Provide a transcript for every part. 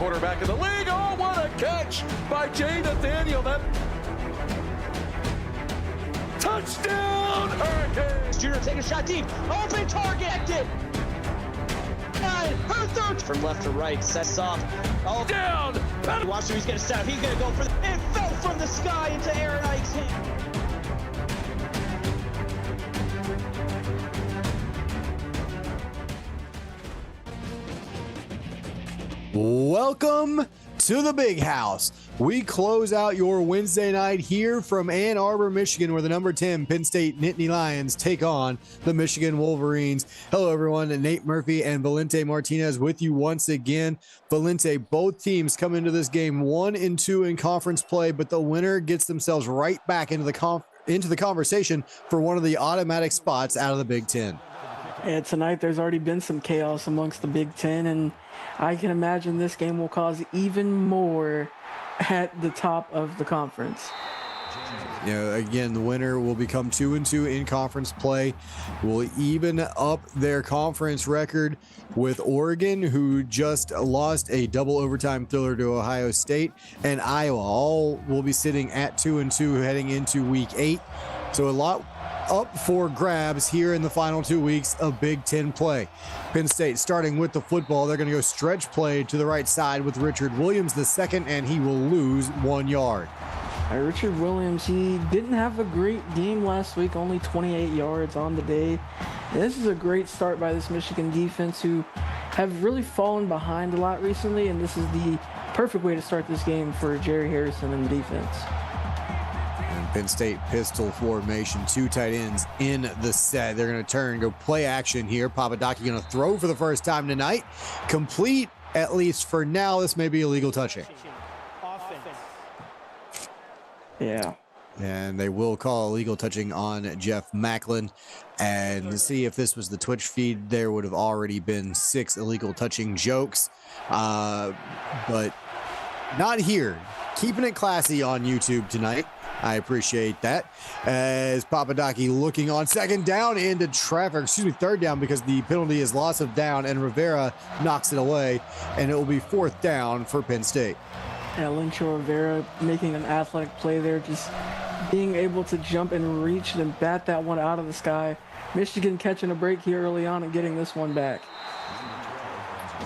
quarterback in the league. Oh, what a catch by Jay Nathaniel. That touchdown, Hurricanes. Junior taking a shot deep. Open target. Her third from left to right. Sets off. Oh, down. Watch who he's going to set up. He's going to go for the. It fell from the sky into Aaron Ike's hand. Welcome to the Big House. We close out your Wednesday night here from Ann Arbor, Michigan, where the number 10 Penn State Nittany Lions take on the Michigan Wolverines. Hello, everyone. Nate Murphy and Valente Martinez with you once again. Valente, both teams come into this game 1-2 in conference play, but the winner gets themselves right back into the conversation for one of the automatic spots out of the Big Ten. Yeah, tonight there's already been some chaos amongst the Big Ten, and I can imagine this game will cause even more at the top of the conference. You know, again, the winner will become 2-2 in conference play, will even up their conference record with Oregon, who just lost a double overtime thriller to Ohio State, and Iowa. All will be sitting at 2-2 heading into week 8. So a lot up for grabs here in the final 2 weeks of Big Ten play. Penn State starting with the football. They're going to go stretch play to the right side with Richard Williams II, and he will lose 1 yard. Richard Williams, he didn't have a great game last week, only 28 yards on the day. This is a great start by this Michigan defense, who have really fallen behind a lot recently, and this is the perfect way to start this game for Jerry Harrison and the defense. Penn State pistol formation, 2 tight ends in the set. They're going to turn, go play action here. Papadaki going to throw for the first time tonight. Complete, at least for now. This may be illegal touching. Yeah. And they will call illegal touching on Jeff Macklin. And see, if this was the Twitch feed, there would have already been 6 illegal touching jokes. But not here. Keeping it classy on YouTube tonight. I appreciate that. As Papadaki looking on second down into traffic, third down, because the penalty is loss of down, and Rivera knocks it away, and it will be 4th down for Penn State. Yeah, Linkshaw Rivera making an athletic play there, just being able to jump and reach and bat that one out of the sky. Michigan catching a break here early on and getting this one back.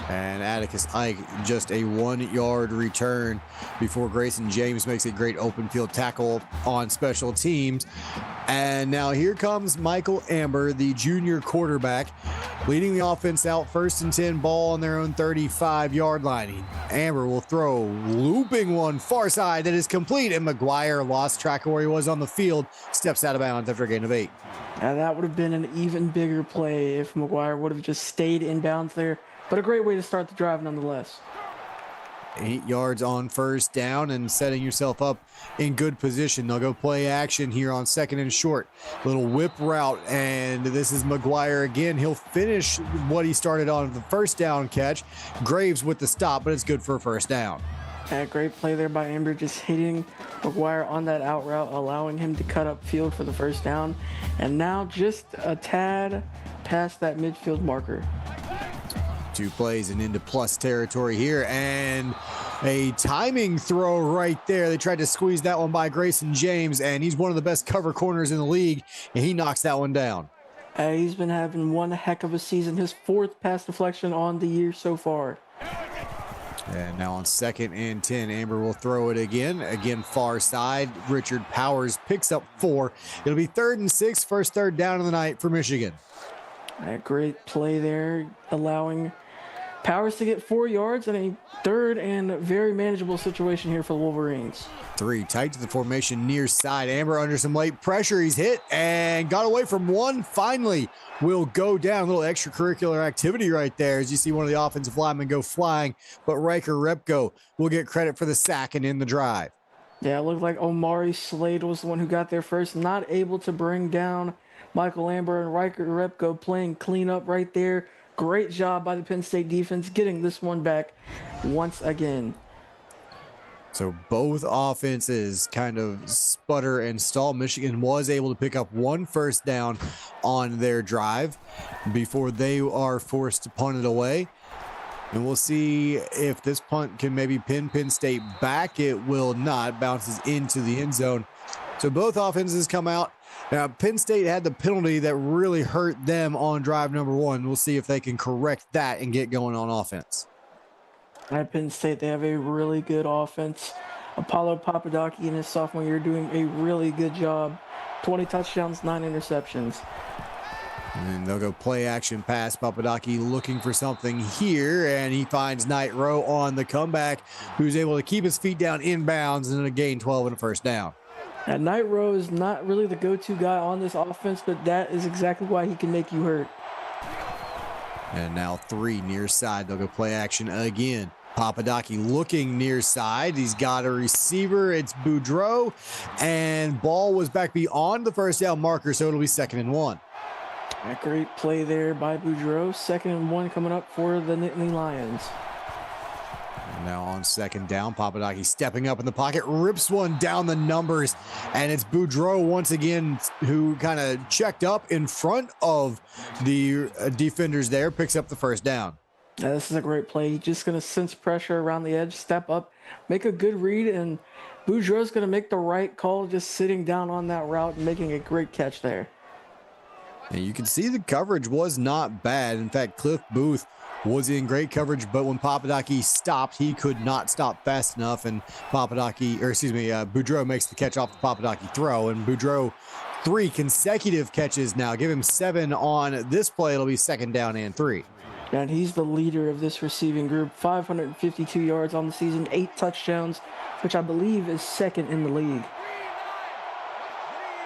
And Atticus Ike, just a 1 yard return before Grayson James makes a great open field tackle on special teams. And now here comes Michael Amber, the junior quarterback, leading the offense out 1st and 10, ball on their own 35-yard line. Amber will throw, looping one far side that is complete, and McGuire lost track of where he was on the field, steps out of bounds after a gain of 8. Now that would have been an even bigger play if McGuire would have just stayed in bounds there. But a great way to start the drive nonetheless. 8 yards on 1st down and setting yourself up in good position. They'll go play action here on 2nd and short. Little whip route, and this is McGuire again. He'll finish what he started on the 1st down catch. Graves with the stop, but it's good for a 1st down. Yeah, great play there by Amber, just hitting McGuire on that out route, allowing him to cut up field for the 1st down. And now just a tad past that midfield marker. 2 plays and into plus territory here, and a timing throw right there. They tried to squeeze that one by Grayson James, and he's one of the best cover corners in the league, and he knocks that one down. He's been having one heck of a season, his 4th pass deflection on the year so far. And now on 2nd and 10, Amber will throw it again far side. Richard Powers picks up 4. It'll be 3rd and 6, first 3rd down of the night for Michigan. A great play there, allowing Powers to get 4 yards in a 3rd and very manageable situation here for the Wolverines. 3 tight to the formation near side. Amber under some late pressure. He's hit and got away from one. Finally will go down. A little extracurricular activity right there as you see one of the offensive linemen go flying. But Riker Repko will get credit for the sack and in the drive. Yeah, it looked like Omari Slade was the one who got there first. Not able to bring down Michael Amber, and Riker Repko playing cleanup right there. Great job by the Penn State defense getting this one back once again. So both offenses kind of sputter and stall. Michigan was able to pick up 1 first down on their drive before they are forced to punt it away. And we'll see if this punt can maybe pin Penn State back. It will not. Bounces into the end zone. So both offenses come out. Now, Penn State had the penalty that really hurt them on drive number 1. We'll see if they can correct that and get going on offense. At Penn State, they have a really good offense. Apollo Papadakis in his sophomore year doing a really good job. 20 touchdowns, 9 interceptions. And they'll go play action pass. Papadakis looking for something here, and he finds Knight Rowe on the comeback, who's able to keep his feet down inbounds and a gain 12 and a first down. And Knight Rowe is not really the go-to guy on this offense, but that is exactly why he can make you hurt. And now 3 near side. They'll go play action again. Papadakis looking near side. He's got a receiver. It's Boudreaux, and ball was back beyond the first down marker, so it'll be 2nd and 1. A great play there by Boudreaux. 2nd and 1 coming up for the Nittany Lions. And now on 2nd down, Papadakis stepping up in the pocket, rips one down the numbers, and it's Boudreaux once again who kind of checked up in front of the defenders there, picks up the first down. Now, this is a great play. He's just going to sense pressure around the edge, step up, make a good read, and Boudreaux's going to make the right call, just sitting down on that route and making a great catch there. And you can see the coverage was not bad. In fact, Cliff Booth was in great coverage, but when Papadakis stopped, he could not stop fast enough, and Boudreaux makes the catch off the Papadakis throw, and Boudreaux 3 consecutive catches now. Give him 7 on this play. It'll be 2nd down and 3. And he's the leader of this receiving group. 552 yards on the season, 8 touchdowns, which I believe is 2nd in the league.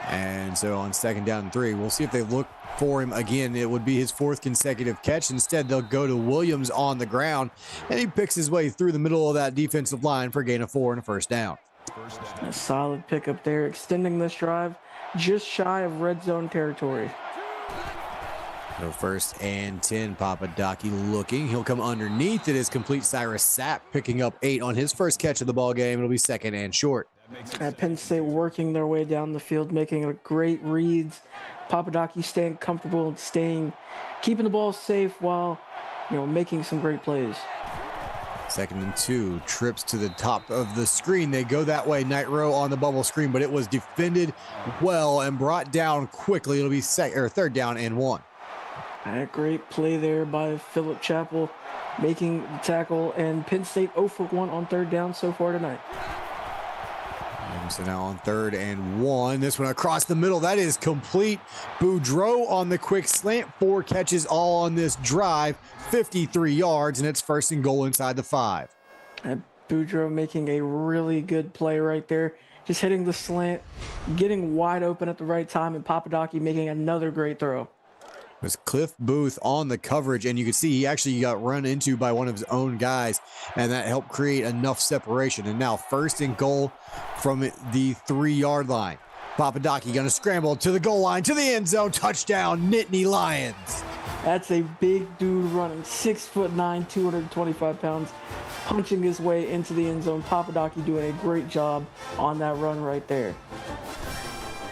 And so on 2nd down and 3, we'll see if they look for him again. It would be his 4th consecutive catch. Instead, they'll go to Williams on the ground, and he picks his way through the middle of that defensive line for a gain of 4 and a first down. A solid pickup there, extending this drive just shy of red zone territory. So 1st and 10, Papadakis looking. He'll come underneath. It is complete. Cyrus Sapp picking up 8 on his first catch of the ball game. It'll be 2nd and short. At Penn State working their way down the field, making a great reads. Papadakis staying comfortable, keeping the ball safe while, making some great plays. 2nd and 2, trips to the top of the screen. They go that way. Knight Rowe on the bubble screen, but it was defended well and brought down quickly. It'll be 3rd down and 1. A great play there by Phillip Chappell, making the tackle, and Penn State 0 for 1 on 3rd down so far tonight. And so now on 3rd and 1, this one across the middle, that is complete. Boudreaux on the quick slant, 4 catches all on this drive, 53 yards, and it's 1st and goal inside the 5. And Boudreaux making a really good play right there, just hitting the slant, getting wide open at the right time, and Papadakis making another great throw. It was Cliff Booth on the coverage, and you can see he actually got run into by one of his own guys, and that helped create enough separation. And now 1st and goal from the 3-yard line. Papadakis going to scramble to the goal line, to the end zone, touchdown, Nittany Lions. That's a big dude running, 6'9", 225 pounds, punching his way into the end zone. Papadakis doing a great job on that run right there.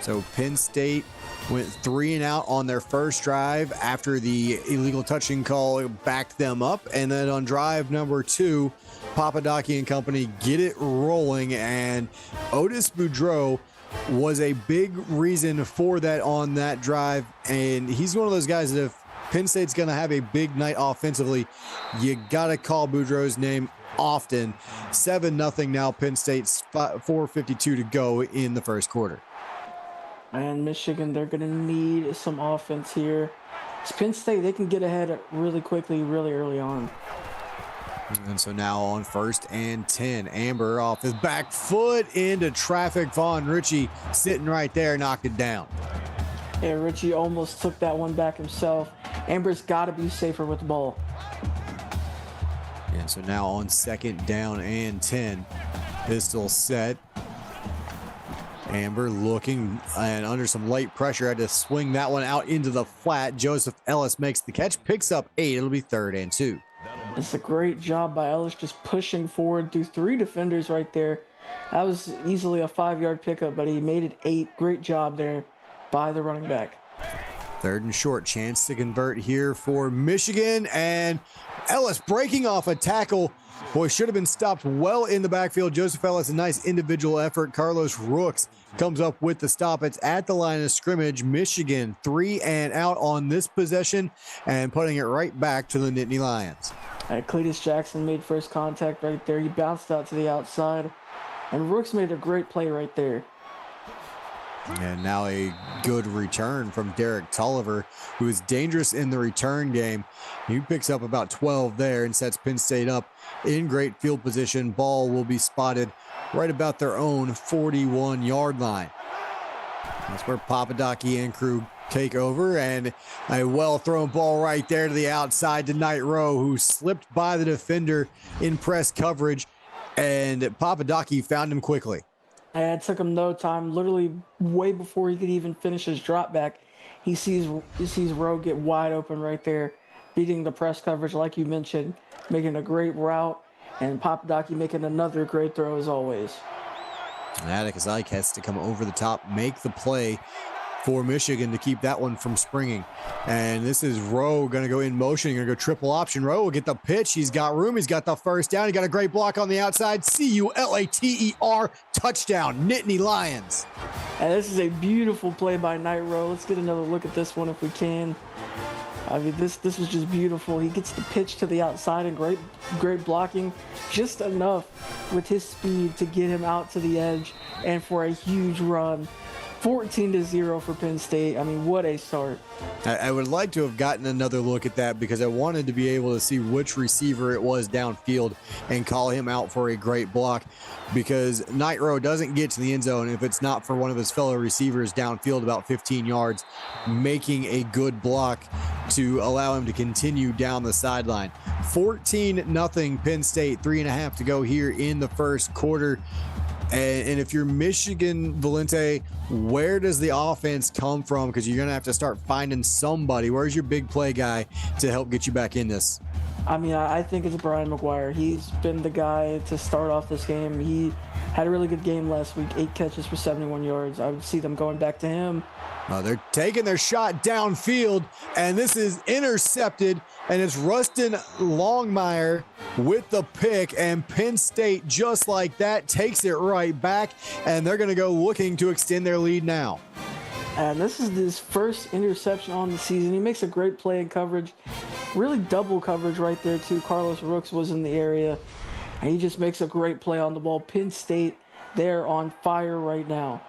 So Penn State went 3 and out on their first drive after the illegal touching call backed them up. And then on drive number 2, Papadakis and company get it rolling. And Otis Boudreaux was a big reason for that on that drive. And he's one of those guys that if Penn State's going to have a big night offensively, you got to call Boudreaux's name often. 7-0 now, Penn State's 4:52 to go in the first quarter. And Michigan, they're going to need some offense here. It's Penn State, they can get ahead really quickly, really early on. And so now on 1st and 10, Amber off his back foot into traffic. Vaughn Ritchie sitting right there, knocked it down. Yeah, Ritchie almost took that one back himself. Amber's got to be safer with the ball. And so now on 2nd down and 10, pistol set. Amber looking and under some light pressure, had to swing that one out into the flat. Joseph Ellis makes the catch, picks up 8. It'll be 3rd and 2. It's a great job by Ellis, just pushing forward through 3 defenders right there. That was easily a 5-yard pickup, but he made it 8. Great job there by the running back. Third and short, chance to convert here for Michigan, and Ellis breaking off a tackle. Boy, should have been stopped well in the backfield. Joseph Ellis, a nice individual effort. Carlos Rooks comes up with the stop. It's at the line of scrimmage. Michigan 3 and out on this possession and putting it right back to the Nittany Lions. Cletus Jackson made first contact right there. He bounced out to the outside, and Rooks made a great play right there. And now a good return from Derek Tolliver, who is dangerous in the return game. He picks up about 12 there and sets Penn State up in great field position. Ball will be spotted right about their own 41-yard line. That's where Papadaki and crew take over, and a well-thrown ball right there to the outside to Knight Rowe, who slipped by the defender in press coverage, and Papadaki found him quickly. It took him no time, literally way before he could even finish his drop back. He sees Rowe get wide open right there, beating the press coverage like you mentioned, making a great route, and Papadaki making another great throw as always. And Atticus Ike has to come over the top, make the play for Michigan to keep that one from springing. And this is Rowe going to go in motion. Going to go triple option. Rowe will get the pitch. He's got room. He's got the first down. He got a great block on the outside. CULATER touchdown, Nittany Lions. And this is a beautiful play by Knight Rowe. Let's get another look at this one if we can. I mean, this was just beautiful. He gets the pitch to the outside and great blocking, just enough with his speed to get him out to the edge and for a huge run. 14-0 for Penn State. I mean, what a start. I would like to have gotten another look at that because I wanted to be able to see which receiver it was downfield and call him out for a great block, because Knight Rowe doesn't get to the end zone if it's not for one of his fellow receivers downfield about 15 yards, making a good block to allow him to continue down the sideline. 14-0 Penn State, 3.5 to go here in the first quarter. And if you're Michigan, Valente, where does the offense come from? Because you're going to have to start finding somebody. Where's your big play guy to help get you back in this? I mean, I think it's Brian McGuire. He's been the guy to start off this game. He had a really good game last week, 8 catches for 71 yards. I would see them going back to him. They're taking their shot downfield, and this is intercepted, and it's Rustin Longmire with the pick, and Penn State, just like that, takes it right back, and they're going to go looking to extend their lead now. And this is his first interception on the season. He makes a great play in coverage, really double coverage right there too. Carlos Rooks was in the area, and he just makes a great play on the ball. Penn State, they're on fire right now.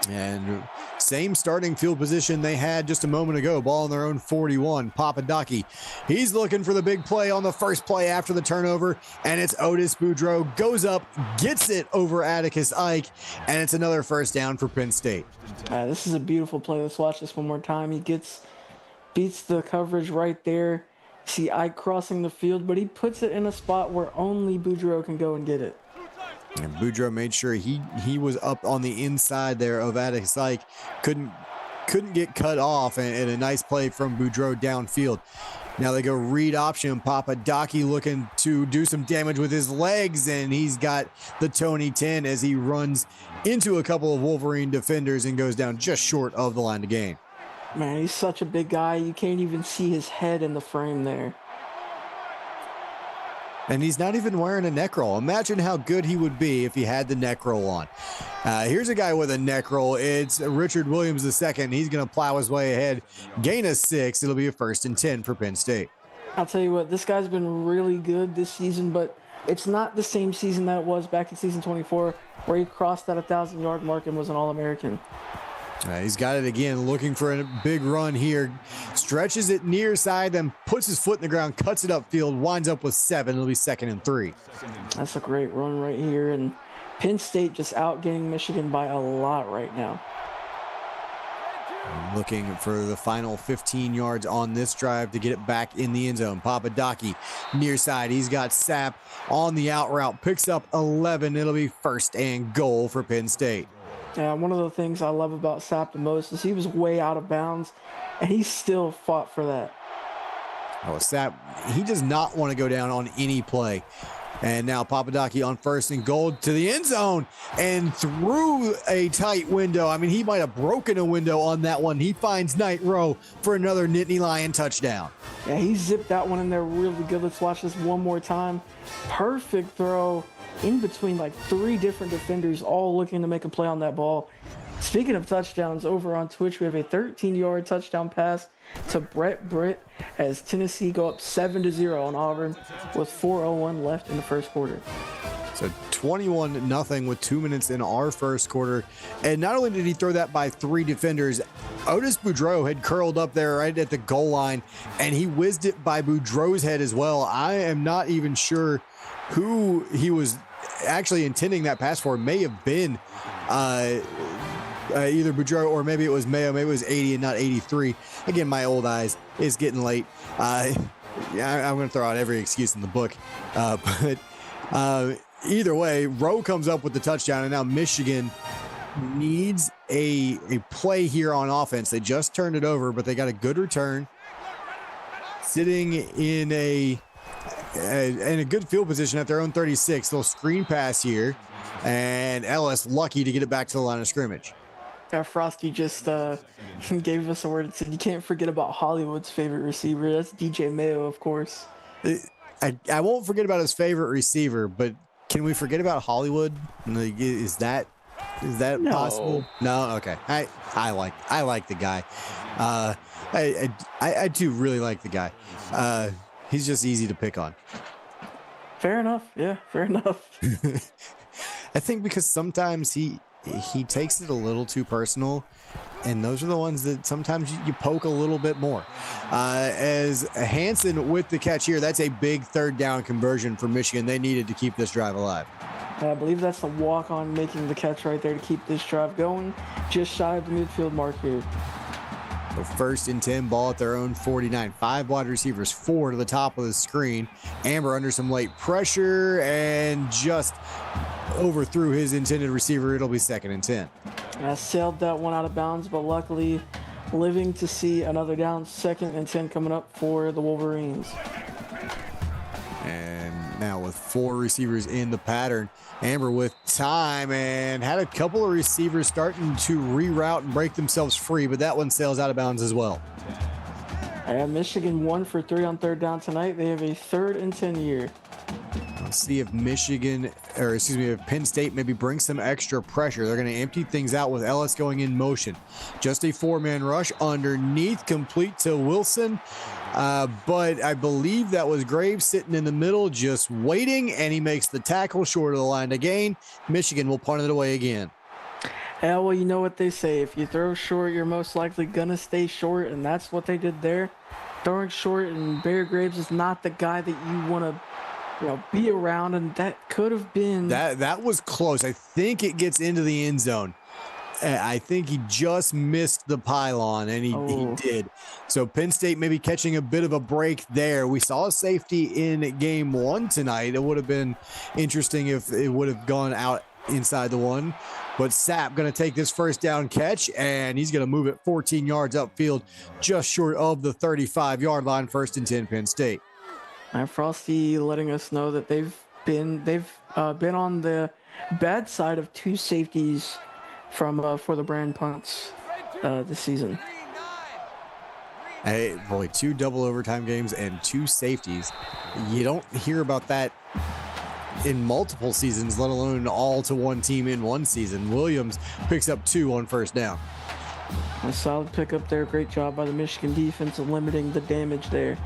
And same starting field position they had just a moment ago. Ball on their own 41. Papadaki, he's looking for the big play on the first play after the turnover, and it's Otis Boudreaux. Goes up, gets it over Atticus Ike, and it's another first down for Penn State. This is a beautiful play. Let's watch this one more time. He beats the coverage right there. See Ike crossing the field, but he puts it in a spot where only Boudreaux can go and get it. And Boudreaux made sure he was up on the inside there of Atticus Ike. Couldn't get cut off, and a nice play from Boudreaux downfield. Now they go read option. Papadaki looking to do some damage with his legs, and he's got the Tony 10 as he runs into a couple of Wolverine defenders and goes down just short of the line to gain. Man, he's such a big guy. You can't even see his head in the frame there. And he's not even wearing a neck roll. Imagine how good he would be if he had the neck roll on. Here's a guy with a neck roll. It's Richard Williams II. He's going to plow his way ahead. Gain of 6. It'll be a 1st and 10 for Penn State. I'll tell you what, this guy's been really good this season, but it's not the same season that it was back in season 24 where he crossed that 1,000-yard mark and was an All-American. He's got it again, looking for a big run here. Stretches it near side, then puts his foot in the ground, cuts it upfield, winds up with 7. It'll be 2nd and 3. That's a great run right here. And Penn State just outgaining Michigan by a lot right now. Looking for the final 15 yards on this drive to get it back in the end zone. Papadaki near side. He's got Sapp on the out route. Picks up 11. It'll be 1st and goal for Penn State. Yeah, one of the things I love about Sapp the most is he was way out of bounds, and he still fought for that. Oh, Sapp, he does not want to go down on any play. And now Papadaki on first and goal to the end zone and through a tight window. I mean, he might have broken a window on that one. He finds Knight Rowe for another Nittany Lion touchdown. Yeah, he zipped that one in there really good. Let's watch this one more time. Perfect throw in between like 3 different defenders, all looking to make a play on that ball. Speaking of touchdowns, over on Twitch, we have a 13-yard touchdown pass to Brett Britt as Tennessee go up 7-0 on Auburn with 4:01 left in the first quarter. So 21-0 with 2 minutes in our first quarter. And not only did he throw that by 3 defenders, Otis Boudreaux had curled up there right at the goal line, and he whizzed it by Boudreaux's head as well. I am not even sure who he was actually intending that pass for. It may have been either Boudreaux or maybe it was Mayo. Maybe it was 80 and not 83. Again, my old eyes. It's getting late. Yeah, I'm going to throw out every excuse in the book. But either way, Rowe comes up with the touchdown, and now Michigan needs a play here on offense. They just turned it over, but they got a good return. Sitting in a good field position at their own 36. Little screen pass here, and Ellis lucky to get it back to the line of scrimmage. Frosty just gave us a word that said you can't forget about Hollywood's favorite receiver. That's DJ Mayo, of course. I won't forget about his favorite receiver, but can we forget about Hollywood? Is that No. possible? No. Okay. I like the guy. I do really like the guy. He's just easy to pick on. Fair enough. Yeah, fair enough. I think because sometimes he takes it a little too personal, and those are the ones that sometimes you poke a little bit more. As Hansen with the catch here, that's a big 3rd down conversion for Michigan. They needed to keep this drive alive. I believe that's the walk-on making the catch right there to keep this drive going. Just shy of the midfield mark here. So 1st and 10, ball at their own 49. 5 wide receivers, 4 to the top of the screen. Amber under some late pressure and just overthrew his intended receiver. It'll be 2nd and 10. I sailed that one out of bounds, but luckily living to see another down. 2nd and 10 coming up for the Wolverines. And now with 4 receivers in the pattern, Amber with time and had a couple of receivers starting to reroute and break themselves free, but that one sails out of bounds as well. Michigan 1 for 3 on 3rd down tonight. They have a 3rd and 10 year. Let's see if if Penn State maybe brings some extra pressure. They're going to empty things out with Ellis going in motion. Just a 4-man rush underneath, complete to Wilson. But I believe that was Graves sitting in the middle, just waiting, and he makes the tackle short of the line to gain. Michigan will punt it away again. Yeah, well, you know what they say. If you throw short, you're most likely going to stay short, and that's what they did there. Throwing short, and Bear Graves is not the guy that you want to be around, and that could have been... That was close. I think it gets into the end zone. I think he just missed the pylon, and he did. So Penn State maybe catching a bit of a break there. We saw a safety in game 1 tonight. It would have been interesting if it would have gone out inside the 1. But Sapp going to take this 1st down catch, and he's going to move it 14 yards upfield, just short of the 35-yard line. 1st and 10, Penn State. And Frosty letting us know that they've been on the bad side of 2 safeties for the brand punts this season. Hey, boy, 2 double overtime games and 2 safeties. You don't hear about that in multiple seasons, let alone all to one team in one season. Williams picks up 2 on 1st down. A solid pickup there. Great job by the Michigan defense of limiting the damage there.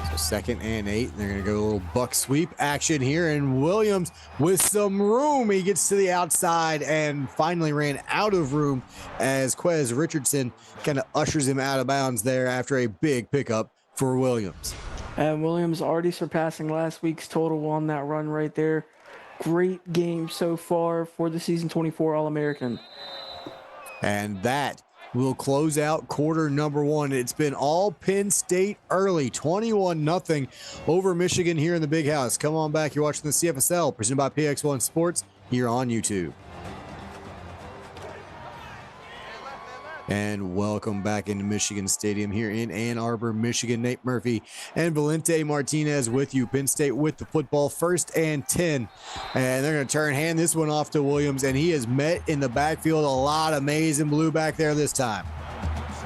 So 2nd and 8. They're going to go a little buck sweep action here, and Williams with some room. He gets to the outside and finally ran out of room as Quez Richardson kind of ushers him out of bounds there after a big pickup for Williams. And Williams already surpassing last week's total on that run right there. Great game so far for the season 24 All-American. And that will close out quarter number 1. It's been all Penn State early, 21-0 over Michigan here in the Big House. Come on back. You're watching the CFSL presented by PX1 Sports here on YouTube. And welcome back into Michigan Stadium here in Ann Arbor, Michigan. Nate Murphy and Valente Martinez with you. Penn State with the football, 1st and 10. And they're going to hand this one off to Williams, and he has met in the backfield a lot of maize and blue back there this time.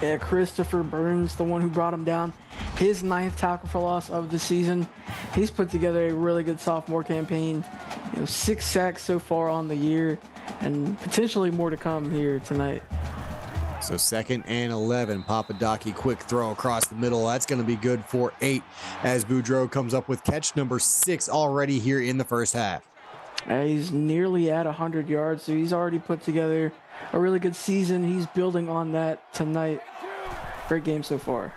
Yeah, Christopher Burns, the one who brought him down, his 9th tackle for loss of the season. He's put together a really good sophomore campaign. 6 sacks so far on the year, and potentially more to come here tonight. So 2nd and 11, Papadaki, quick throw across the middle. That's going to be good for 8 as Boudreaux comes up with catch number 6 already here in the first half. He's nearly at 100 yards, so he's already put together a really good season. He's building on that tonight. Great game so far.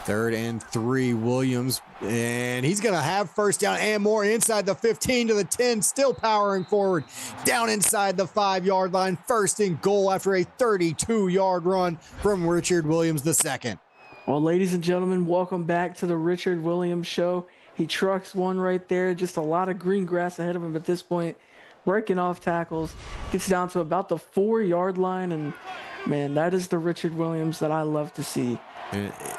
3rd and 3, Williams, and he's going to have first down and more inside the 15 to the 10, still powering forward down inside the 5-yard line. 1st and goal after a 32-yard run from Richard Williams II. Well, ladies and gentlemen, welcome back to the Richard Williams Show. He trucks one right there, just a lot of green grass ahead of him at this point, breaking off tackles, gets down to about the 4-yard line, and man, that is the Richard Williams that I love to see.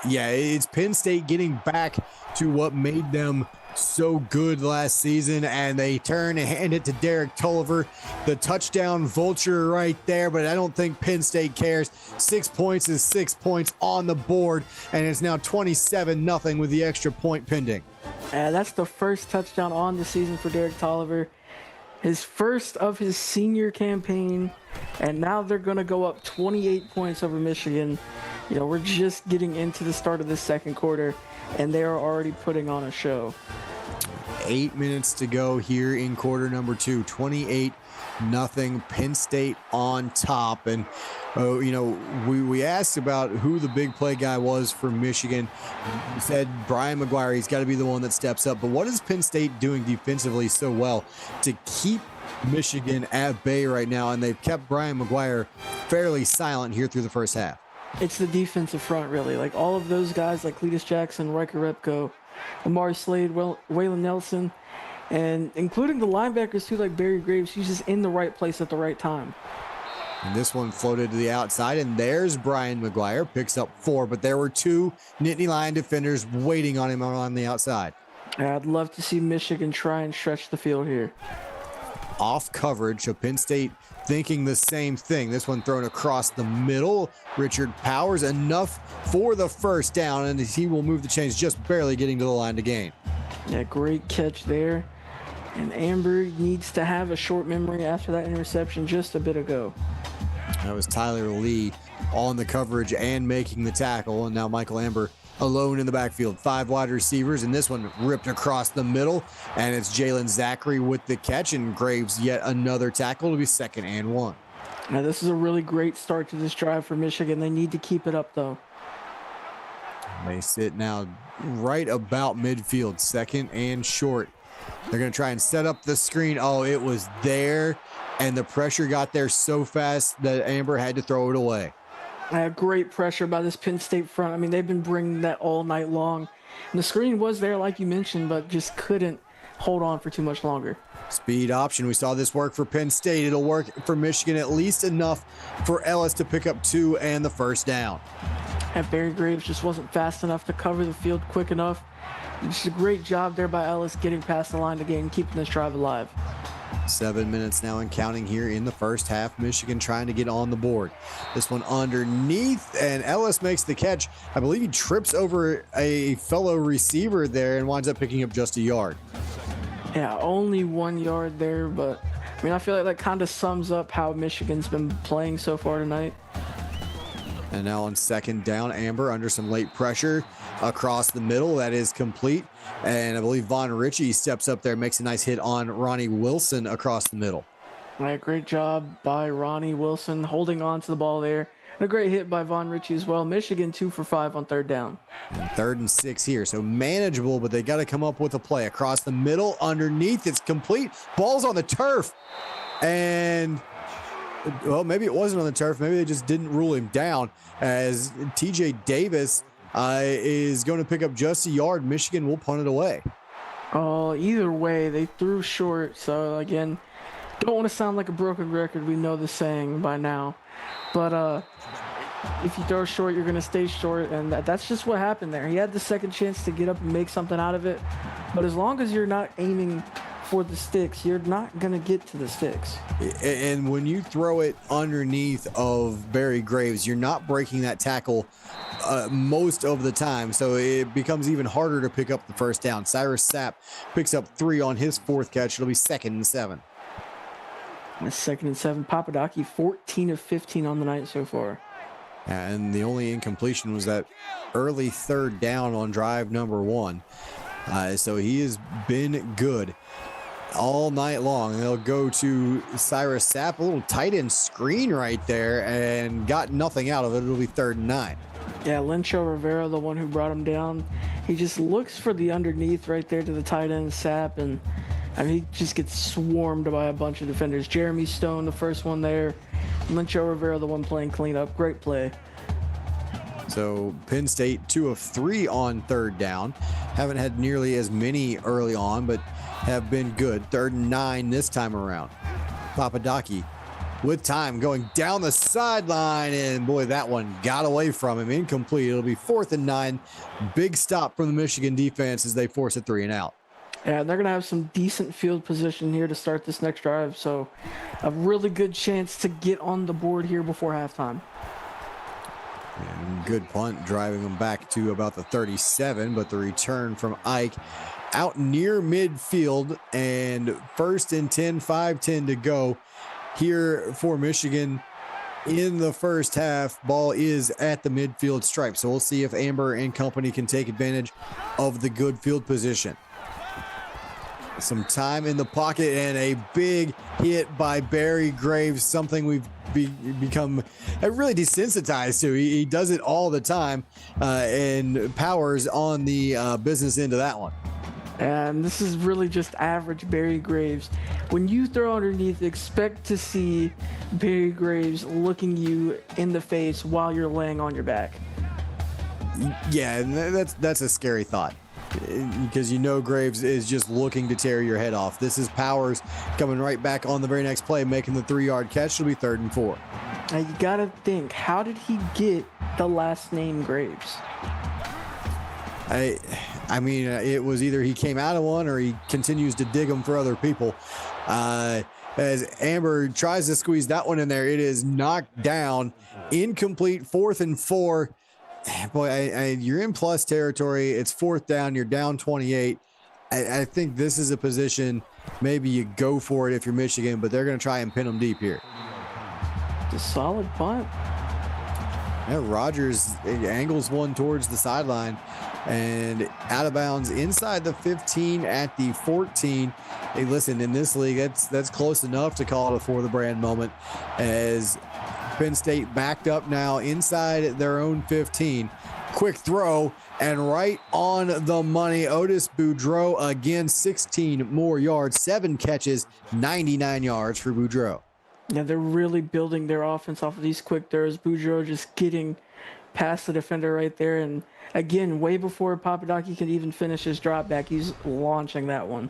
Yeah, it's Penn State getting back to what made them so good last season, and they turn and hand it to Derek Tulliver, the touchdown vulture right there, but I don't think Penn State cares. 6 points is 6 points on the board, and it's now 27-0 with the extra point pending. That's the first touchdown on the season for Derek Tulliver, his first of his senior campaign, and now they're going to go up 28 points over Michigan. We're just getting into the start of the second quarter, and they are already putting on a show. 8 minutes to go here in quarter number 2. 28-0, Penn State on top. And, we asked about who the big play guy was for Michigan. We said Brian McGuire, he's got to be the one that steps up. But what is Penn State doing defensively so well to keep Michigan at bay right now? And they've kept Brian McGuire fairly silent here through the first half. It's the defensive front, really. Like all of those guys like Cletus Jackson, Riker Repko, Amari Slade, Waylon Nelson, and including the linebackers too, like Barry Graves. He's just in the right place at the right time. And this one floated to the outside, and there's Brian McGuire, picks up 4, but there were 2 Nittany Lion defenders waiting on him on the outside. I'd love to see Michigan try and stretch the field here. Off coverage, so Penn State thinking the same thing. This one thrown across the middle. Richard Powers, enough for the first down, and he will move the chains, just barely getting to the line to gain. Yeah, great catch there. And Amber needs to have a short memory after that interception just a bit ago. That was Tyler Lee on the coverage and making the tackle, and now Michael Amber alone in the backfield. 5 wide receivers, and this one ripped across the middle, and it's Jalen Zachary with the catch, and Graves yet another tackle to be 2nd and 1. Now this is a really great start to this drive for Michigan. They need to keep it up though. They sit now right about midfield, 2nd and short. They're going to try and set up the screen. Oh, it was there, and the pressure got there so fast that Amber had to throw it away. Great pressure by this Penn State front. I mean, they've been bringing that all night long. And the screen was there, like you mentioned, but just couldn't hold on for too much longer. Speed option. We saw this work for Penn State. It'll work for Michigan, at least enough for Ellis to pick up 2 and the first down. And Barry Graves just wasn't fast enough to cover the field quick enough. Just a great job there by Ellis getting past the line to gain, keeping this drive alive. 7 minutes now and counting here in the first half. Michigan trying to get on the board. This one underneath, and Ellis makes the catch. I believe he trips over a fellow receiver there and winds up picking up just a yard. Yeah, only 1 yard there, but I mean, I feel like that kind of sums up how Michigan's been playing so far tonight. And now on 2nd down, Amber under some late pressure across the middle. That is complete. And I believe Von Ritchie steps up there, makes a nice hit on Ronnie Wilson across the middle. All right, great job by Ronnie Wilson holding on to the ball there. And a great hit by Von Ritchie as well. Michigan 2 for 5 on 3rd down. And 3rd and 6 here. So manageable, but they got to come up with a play. Across the middle, underneath, it's complete. Ball's on the turf. And well, maybe it wasn't on the turf. Maybe they just didn't rule him down, as TJ Davis is going to pick up just a yard. Michigan will punt it away. Oh, either way, they threw short. So, again, don't want to sound like a broken record. We know the saying by now. But if you throw short, you're going to stay short, and that's just what happened there. He had the second chance to get up and make something out of it, but as long as you're not aiming for the sticks, you're not going to get to the sticks. And when you throw it underneath of Barry Graves, you're not breaking that tackle most of the time, so it becomes even harder to pick up the first down. Cyrus Sapp picks up 3 on his 4th catch. It'll be 2nd and 7. And 2nd and 7. Papadaki 14 of 15 on the night so far. And the only incompletion was that early 3rd down on drive number 1. So he has been good all night long. And they'll go to Cyrus Sapp, a little tight end screen right there, and got nothing out of it. It'll be 3rd and 9. Yeah, Lencho Rivera, the one who brought him down, he just looks for the underneath right there to the tight end Sapp, and I mean, he just gets swarmed by a bunch of defenders. Jeremy Stone, the first one there. Lencho Rivera, the one playing cleanup. Great play. So Penn State 2 of 3 on 3rd down. Haven't had nearly as many early on, but have been good. 3rd and 9 this time around. Papadaki with time going down the sideline, and boy, that one got away from him. Incomplete. It'll be 4th and 9. Big stop from the Michigan defense as they force a 3 and out. Yeah, and they're going to have some decent field position here to start this next drive, so a really good chance to get on the board here before halftime. And good punt, driving them back to about the 37, but the return from Ike out near midfield, and 1st and 10, 5:10 to go here for Michigan in the first half. Ball is at the midfield stripe, so we'll see if Amber and company can take advantage of the good field position. Some time in the pocket and a big hit by Barry Graves, something we've become really desensitized to. He does it all the time, and Powers on the business end of that one. And this is really just average Barry Graves. When you throw underneath, expect to see Barry Graves looking you in the face while you're laying on your back. Yeah, and that's a scary thought, because you know Graves is just looking to tear your head off. This is Powers coming right back on the very next play, making the 3-yard catch. It'll be 3rd and 4. Now you gotta think, how did he get the last name Graves? I mean, it was either he came out of one or he continues to dig them for other people. As Amber tries to squeeze that one in there, it is knocked down. Incomplete, 4th and 4. Boy, you're in plus territory. It's 4th down. You're down 28. I think this is a position maybe you go for it if you're Michigan, but they're going to try and pin them deep here. It's a solid punt. Yeah, Rogers angles one towards the sideline and out of bounds inside the 15 at the 14. Hey, listen, in this league, that's close enough to call it a for the brand moment, as Penn State backed up now inside their own 15. Quick throw and right on the money. Otis Boudreaux again, 16 more yards, 7 catches, 99 yards for Boudreaux. Yeah, they're really building their offense off of these quick throws. Boudreaux just getting past the defender right there. And again, way before Papadaki could even finish his drop back, he's launching that one.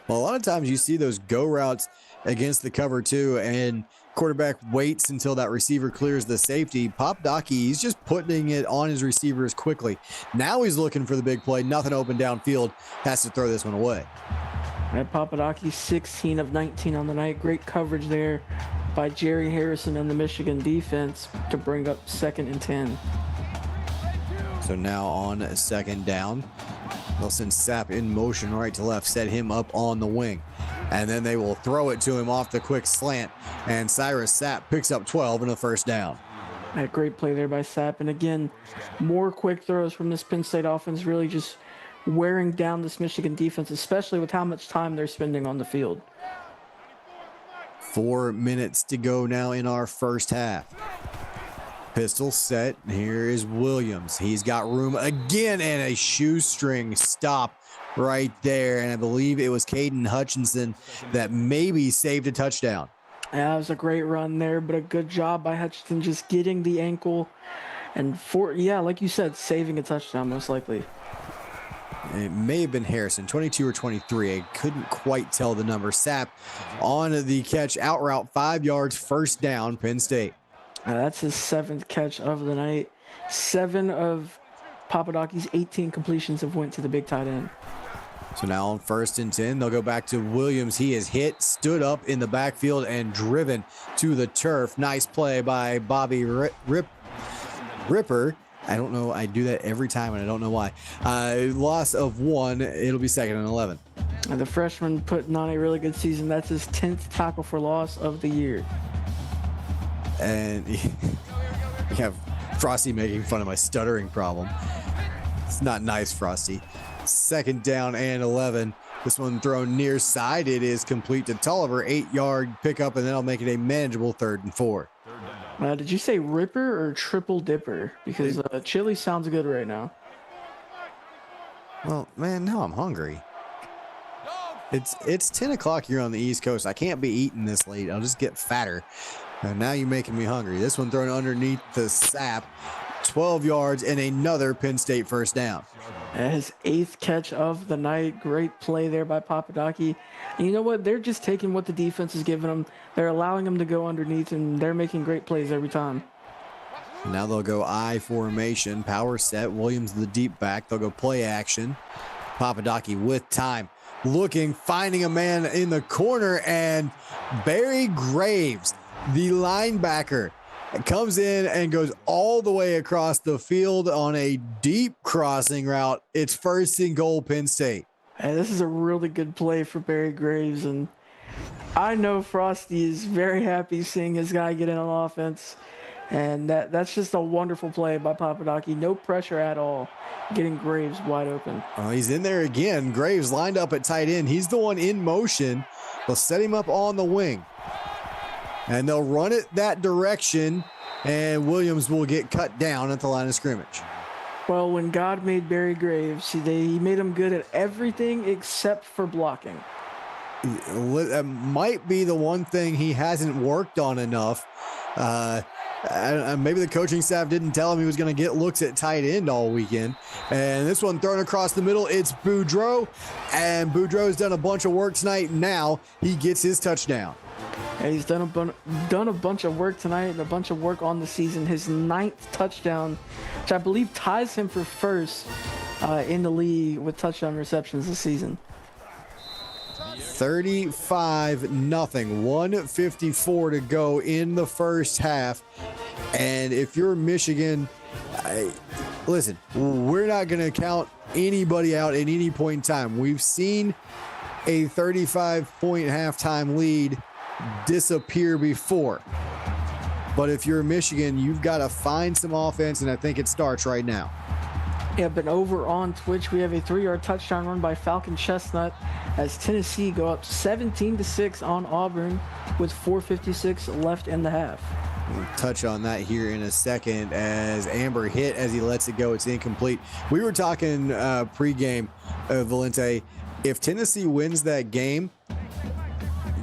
Well, a lot of times you see those go routes against the cover two, and quarterback waits until that receiver clears the safety. Papadaki, he's just putting it on his receivers quickly. Now he's looking for the big play. Nothing open downfield. Has to throw this one away. And Papadaki, 16 of 19 on the night. Great coverage there by Jerry Harrison and the Michigan defense to bring up 2nd and 10. So now on 2nd down, they'll send Sapp in motion right to left, set him up on the wing. And then they will throw it to him off the quick slant. And Cyrus Sapp picks up 12 and a 1st down. A great play there by Sapp. And again, more quick throws from this Penn State offense, really just wearing down this Michigan defense, especially with how much time they're spending on the field. 4 minutes to go now in our first half. Pistol set. Here is Williams. He's got room again, and a shoestring stop right there. And I believe it was Caden Hutchinson that maybe saved a touchdown. Yeah, it was a great run there, but a good job by Hutchinson just getting the ankle and like you said, saving a touchdown most likely. It may have been Harrison, 22 or 23. I couldn't quite tell the number. Sapp on the catch, out route, 5 yards, 1st down, Penn State. That's his 7th catch of the night. 7 of Papadoki's 18 completions have went to the big tight end. So now on 1st and 10, they'll go back to Williams. He is hit, stood up in the backfield, and driven to the turf. Nice play by Bobby Ripper. I don't know. I do that every time, and I don't know why. Loss of 1. It'll be 2nd and 11. And the freshman putting on a really good season. That's his 10th tackle for loss of the year. And you have Frosty making fun of my stuttering problem. It's not nice, Frosty. 2nd down and 11. This one thrown near side. It is complete to Tolliver. 8-yard pickup, and then I'll make it a manageable 3rd and 4. Did you say Ripper or Triple Dipper? Because chili sounds good right now. Well, man, now I'm hungry. It's 10 o'clock here on the East Coast. I can't be eating this late. I'll just get fatter. And now you're making me hungry. This one thrown underneath the sap. 12 yards and another Penn State 1st down. His 8th catch of the night. Great play there by Papadoki. And you know what? They're just taking what the defense is giving them. They're allowing them to go underneath, and they're making great plays every time. Now they'll go I formation, power set. Williams the deep back. They'll go play action. Papadoki with time. Looking, finding a man in the corner, and Barry Graves, the linebacker, comes in and goes all the way across the field on a deep crossing route. It's 1st and goal, Penn State. Hey, this is a really good play for Barry Graves, and I know Frosty is very happy seeing his guy get in on offense, and that's just a wonderful play by Papadoki. No pressure at all, getting Graves wide open. He's in there again. Graves lined up at tight end. He's the one in motion. They'll set him up on the wing, and they'll run it that direction, and Williams will get cut down at the line of scrimmage. Well, when God made Barry Graves, he made him good at everything except for blocking. That might be the one thing he hasn't worked on enough. Maybe the coaching staff didn't tell him he was going to get looks at tight end all weekend. And this one thrown across the middle, it's Boudreaux. And Boudreaux's done a bunch of work tonight. Now he gets his touchdown. And he's done a bunch of work tonight and a bunch of work on the season. His 9th touchdown, which I believe ties him for 1st in the league with touchdown receptions this season. 35-0, 1:54 to go in the 1st half. And if you're Michigan, listen, we're not going to count anybody out at any point in time. We've seen a 35-point halftime lead disappear before. But if you're Michigan, you've got to find some offense, and I think it starts right now. Yeah, but over on Twitch, we have a 3-yard touchdown run by Falcon Chestnut as Tennessee go up 17-6 on Auburn with 4:56 left in the half. We'll touch on that here in a second as Amber hit as he lets it go. It's incomplete. We were talking pregame, Valente. If Tennessee wins that game,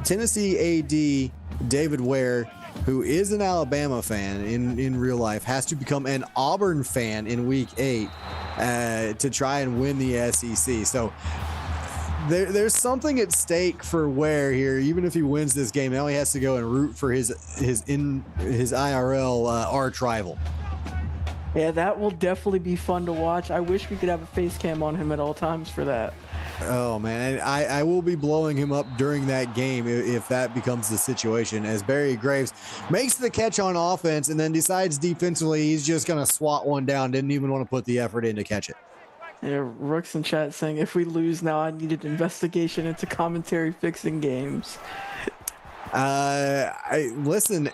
Tennessee AD David Ware, who is an Alabama fan in real life, has to become an Auburn fan in week 8 to try and win the SEC. So there's something at stake for Ware here. Even if he wins this game, now he has to go and root for his IRL arch rival. Yeah, that will definitely be fun to watch. I wish we could have a face cam on him at all times for that. Oh, man. I will be blowing him up during that game if that becomes the situation, as Barry Graves makes the catch on offense and then decides defensively he's just going to swat one down. Didn't even want to put the effort in to catch it. Yeah, Rooks in chat saying, if we lose now, I need an investigation into commentary fixing games. Listen,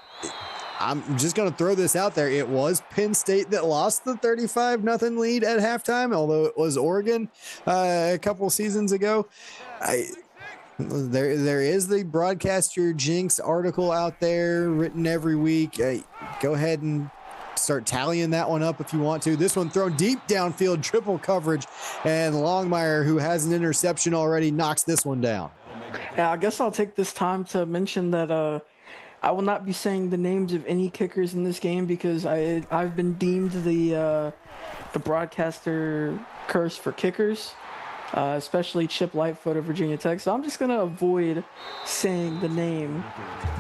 I'm just going to throw this out there. It was Penn State that lost the 35-0 lead at halftime, although it was Oregon a couple seasons ago. There is the Broadcaster Jinx article out there written every week. Go ahead and start tallying that one up if you want to. This one thrown deep downfield, triple coverage, and Longmire, who has an interception already, knocks this one down. Yeah, I guess I'll take this time to mention that I will not be saying the names of any kickers in this game because I've been deemed the broadcaster curse for kickers. especially Chip Lightfoot of Virginia Tech. So I'm just going to avoid saying the name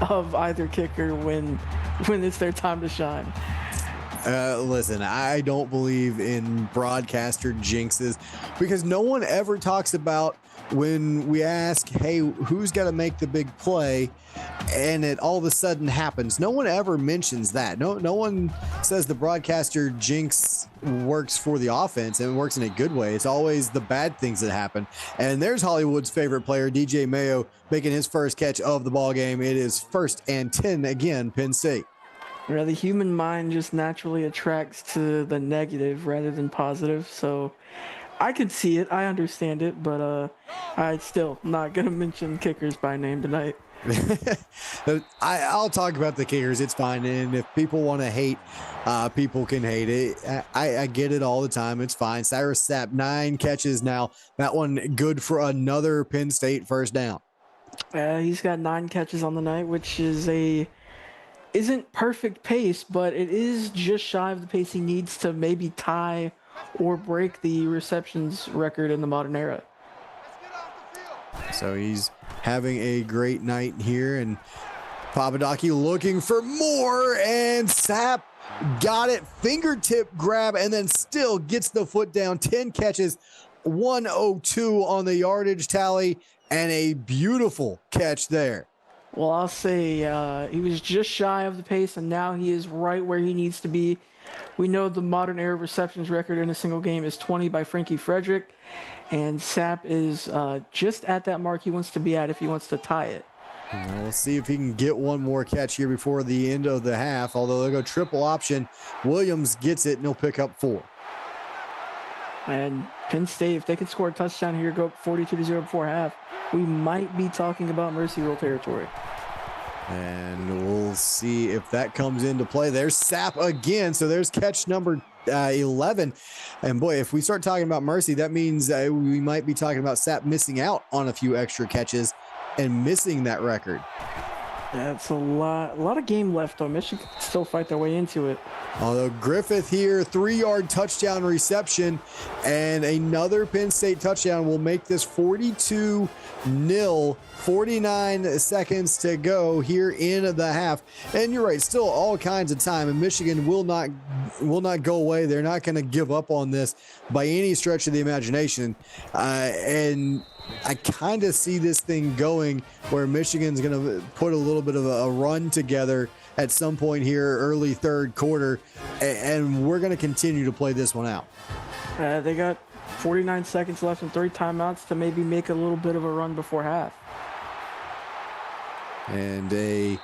of either kicker when it's their time to shine. Listen, I don't believe in broadcaster jinxes because no one ever talks about when we ask, hey, who's got to make the big play, and it all of a sudden happens. No one ever mentions that. No one says the broadcaster jinx works for the offense and it works in a good way. It's always the bad things that happen. And there's Hollywood's favorite player, DJ Mayo, making his first catch of the ball game. It is 1st and 10 again, Penn State. The human mind just naturally attracts to the negative rather than positive. So I could see it. I understand it, but I'm still not going to mention kickers by name tonight. I'll talk about the kickers. It's fine. And if people want to hate, people can hate it. I get it all the time. It's fine. Cyrus Sapp, 9 catches now. That one good for another Penn State first down. He's got 9 catches on the night, which isn't perfect pace, but it is just shy of the pace he needs to maybe tie or break the receptions record in the modern era. So he's having a great night here, and Papadaki looking for more, and Sapp got it, fingertip grab, and then still gets the foot down. 10 catches, 102 on the yardage tally, and a beautiful catch there. Well, I'll say he was just shy of the pace, and now he is right where he needs to be. We know the modern era receptions record in a single game is 20 by Frankie Frederick, and Sapp is just at that mark he wants to be at if he wants to tie it. We'll see if he can get one more catch here before the end of the half, although they'll go triple option. Williams gets it, and he'll pick up 4. And Penn State, if they can score a touchdown here, go up 42-0 before half, we might be talking about mercy rule territory. And we'll see if that comes into play. There's Sapp again. So there's catch number 11. And boy, if we start talking about mercy, that means we might be talking about Sapp missing out on a few extra catches and missing that record. That's a lot of game left, though. Michigan can still fight their way into it. Although Griffith here, 3-yard touchdown reception, and another Penn State touchdown will make this 42-0. 49 seconds to go here in the half. And you're right, still all kinds of time, and Michigan will not go away. They're not going to give up on this by any stretch of the imagination. And I kind of see this thing going where Michigan's going to put a little bit of a run together at some point here, early third quarter, and we're going to continue to play this one out. They got 49 seconds left and 3 timeouts to maybe make a little bit of a run before half. And a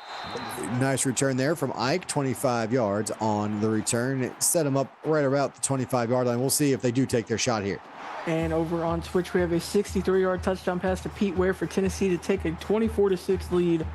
nice return there from Ike, 25 yards on the return. It set them up right about the 25-yard line. We'll see if they do take their shot here. And over on Twitch, we have a 63-yard touchdown pass to Pete Ware for Tennessee to take a 24-6 lead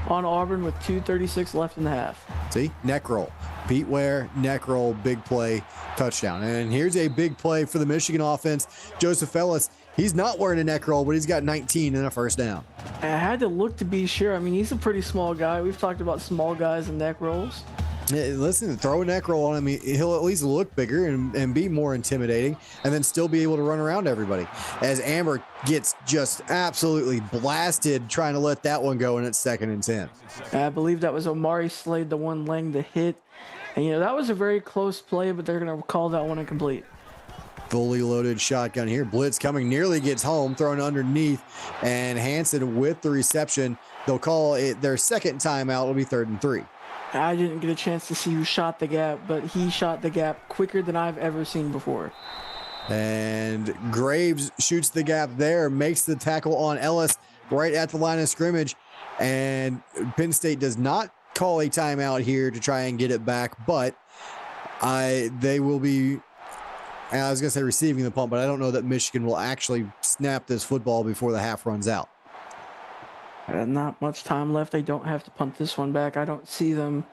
on Auburn with 2:36 left in the half. See, neck roll. Pete Ware, neck roll, big play, touchdown. And here's a big play for the Michigan offense. Joseph Ellis, he's not wearing a neck roll, but he's got 19 and a first down. I had to look to be sure. I mean, he's a pretty small guy. We've talked about small guys and neck rolls. Listen, throw a neck roll on him. He'll at least look bigger and be more intimidating, and then still be able to run around everybody. As Amber gets just absolutely blasted trying to let that one go, and it's 2nd and 10. I believe that was Omari Slade, the one laying the hit. And, that was a very close play, but they're going to call that one incomplete. Fully loaded shotgun here. Blitz coming, nearly gets home, thrown underneath, and Hansen with the reception. They'll call it their second timeout. It'll be 3rd and 3. I didn't get a chance to see who shot the gap, but he shot the gap quicker than I've ever seen before. And Graves shoots the gap there, makes the tackle on Ellis right at the line of scrimmage. And Penn State does not call a timeout here to try and get it back, but they will be, I was going to say receiving the punt, but I don't know that Michigan will actually snap this football before the half runs out. Not much time left. They don't have to punt this one back. I don't see them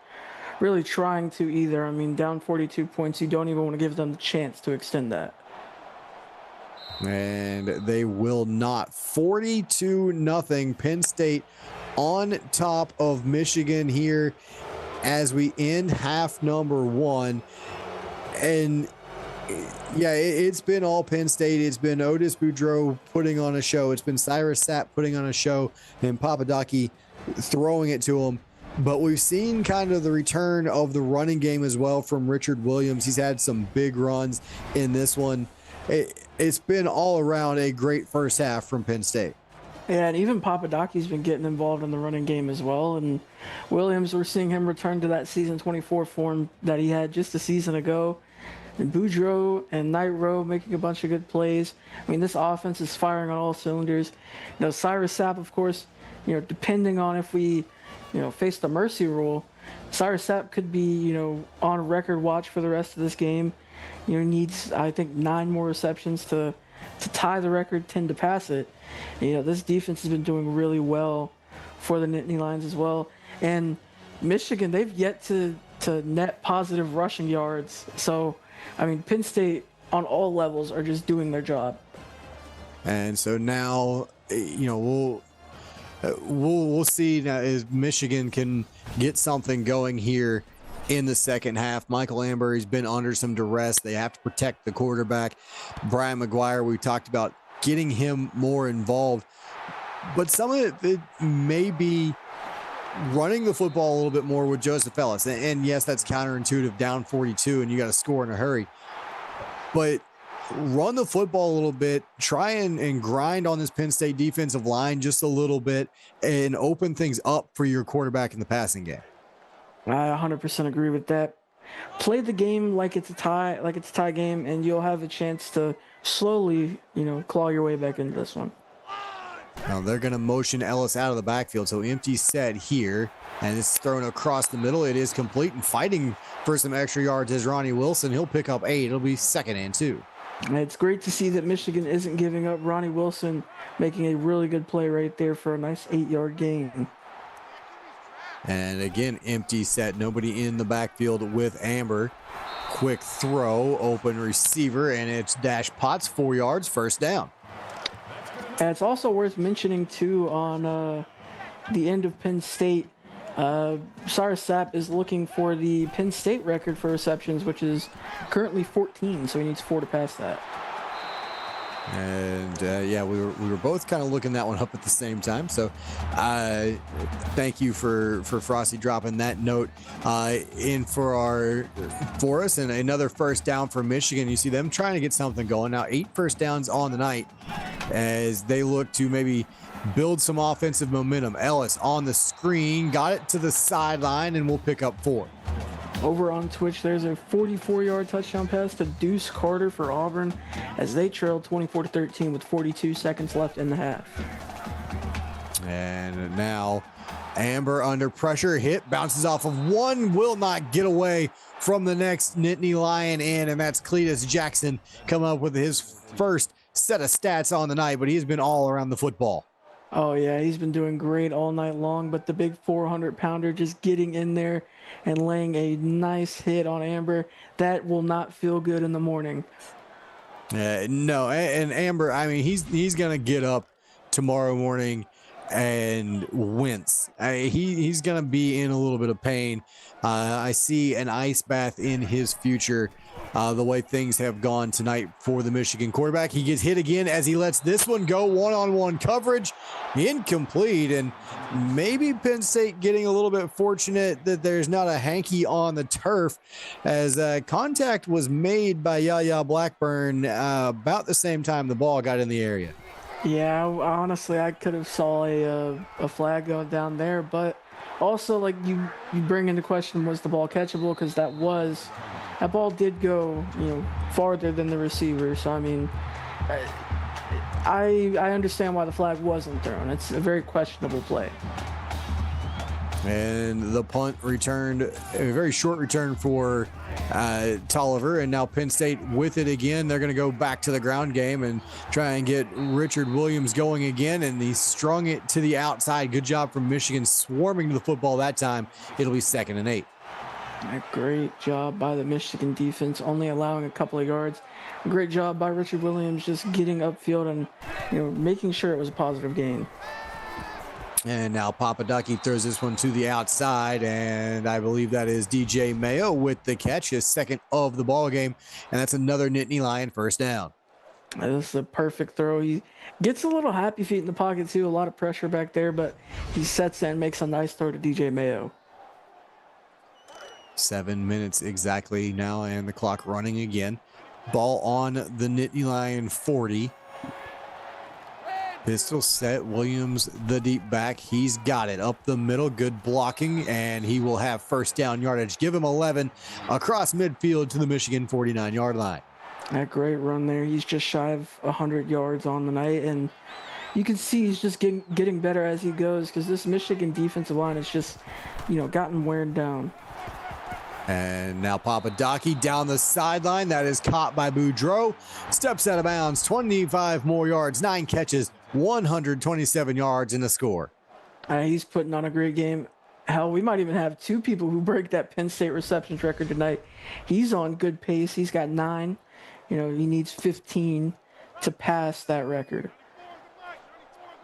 really trying to either. I mean, down 42 points, you don't even want to give them the chance to extend that. And they will not. 42-0. Penn State on top of Michigan here as we end half number 1. And Yeah, it's been all Penn State. It's been Otis Boudreaux putting on a show. It's been Cyrus Sapp putting on a show and Papadaki throwing it to him. But we've seen kind of the return of the running game as well from Richard Williams. He's had some big runs in this one. It's been all around a great first half from Penn State. Yeah, and even Papadaki's been getting involved in the running game as well. And Williams, we're seeing him return to that season 24 form that he had just a season ago. And Boudreaux and Nitro making a bunch of good plays. I mean, this offense is firing on all cylinders. Cyrus Sapp, of course, depending on if we, face the mercy rule, Cyrus Sapp could be, on record watch for the rest of this game. Needs, I think, 9 more receptions to tie the record, 10 to pass it. This defense has been doing really well for the Nittany Lions as well. And Michigan, they've yet to net positive rushing yards. So, I mean, Penn State on all levels are just doing their job. And so now, we'll see now if Michigan can get something going here in the second half. Michael Amber's been under some duress. They have to protect the quarterback. Brian McGuire, we talked about getting him more involved. But some of it may be running the football a little bit more with Joseph Ellis. And yes, that's counterintuitive, down 42, and you got to score in a hurry. But run the football a little bit, try and grind on this Penn State defensive line just a little bit, and open things up for your quarterback in the passing game. I 100% agree with that. Play the game like it's a tie game, and you'll have a chance to slowly, claw your way back into this one. Now they're going to motion Ellis out of the backfield, so empty set here, and it's thrown across the middle. It is complete, and fighting for some extra yards is Ronnie Wilson. He'll pick up 8. It'll be 2nd and 2. And it's great to see that Michigan isn't giving up. Ronnie Wilson making a really good play right there for a nice 8-yard gain. And again, empty set, nobody in the backfield with Amber. Quick throw, open receiver, and it's Dash Potts, 4 yards, 1st down. And it's also worth mentioning, too, on the end of Penn State, Cyrus Sapp is looking for the Penn State record for receptions, which is currently 14, so he needs 4 to pass that. And we were both kind of looking that one up at the same time. So thank you for Frosty dropping that note in for us. And another 1st down for Michigan. You see them trying to get something going. Now 8 first downs on the night as they look to maybe build some offensive momentum. Ellis on the screen, got it to the sideline, and we'll pick up 4. Over on Twitch, there's a 44-yard touchdown pass to Deuce Carter for Auburn as they trailed 24-13 with 42 seconds left in the half. And now Amber under pressure, hit, bounces off of one, will not get away from the next Nittany Lion in, and that's Cletus Jackson coming up with his first set of stats on the night, but he's been all around the football. Oh, yeah, he's been doing great all night long, but the big 400-pounder just getting in there and laying a nice hit on Amber. That will not feel good in the morning. No, and Amber, I mean, he's going to get up tomorrow morning and wince. He's going to be in a little bit of pain. I see an ice bath in his future. The way things have gone tonight for the Michigan quarterback. He gets hit again as he lets this one go. One-on-one coverage, incomplete, and maybe Penn State getting a little bit fortunate that there's not a hanky on the turf as contact was made by Yaya Blackburn about the same time the ball got in the area. Yeah, honestly, I could have saw a flag going down there, but also, like, you bring into question, was the ball catchable? Because that ball did go, farther than the receiver. So, I mean, I understand why the flag wasn't thrown. It's a very questionable play. And the punt returned, a very short return for Tolliver, and now Penn State with it again. They're going to go back to the ground game and try and get Richard Williams going again, and he strung it to the outside. Good job from Michigan swarming to the football that time. It'll be 2nd and 8. A great job by the Michigan defense, only allowing a couple of yards. Great job by Richard Williams just getting upfield and making sure it was a positive gain. And now Papadaki throws this one to the outside, and I believe that is DJ Mayo with the catch, his second of the ball game, and that's another Nittany Lion first down. This is a perfect throw. He gets a little happy feet in the pocket too, a lot of pressure back there, but he sets and makes a nice throw to DJ Mayo. 7 minutes exactly now, and the clock running again. Ball on the Nittany Lion 40. Pistol set, Williams the deep back. He's got it up the middle. Good blocking, and he will have first down yardage. Give him 11 across midfield to the Michigan 49-yard line. That great run there. He's just shy of 100 yards on the night, and you can see he's just getting better as he goes because this Michigan defensive line has just, gotten worn down. And now Papadaki down the sideline. That is caught by Boudreaux. Steps out of bounds. 25 more yards, 9 catches, 127 yards in the score. He's putting on a great game. Hell, we might even have 2 people who break that Penn State receptions record tonight. He's on good pace. He's got 9. He needs 15 to pass that record.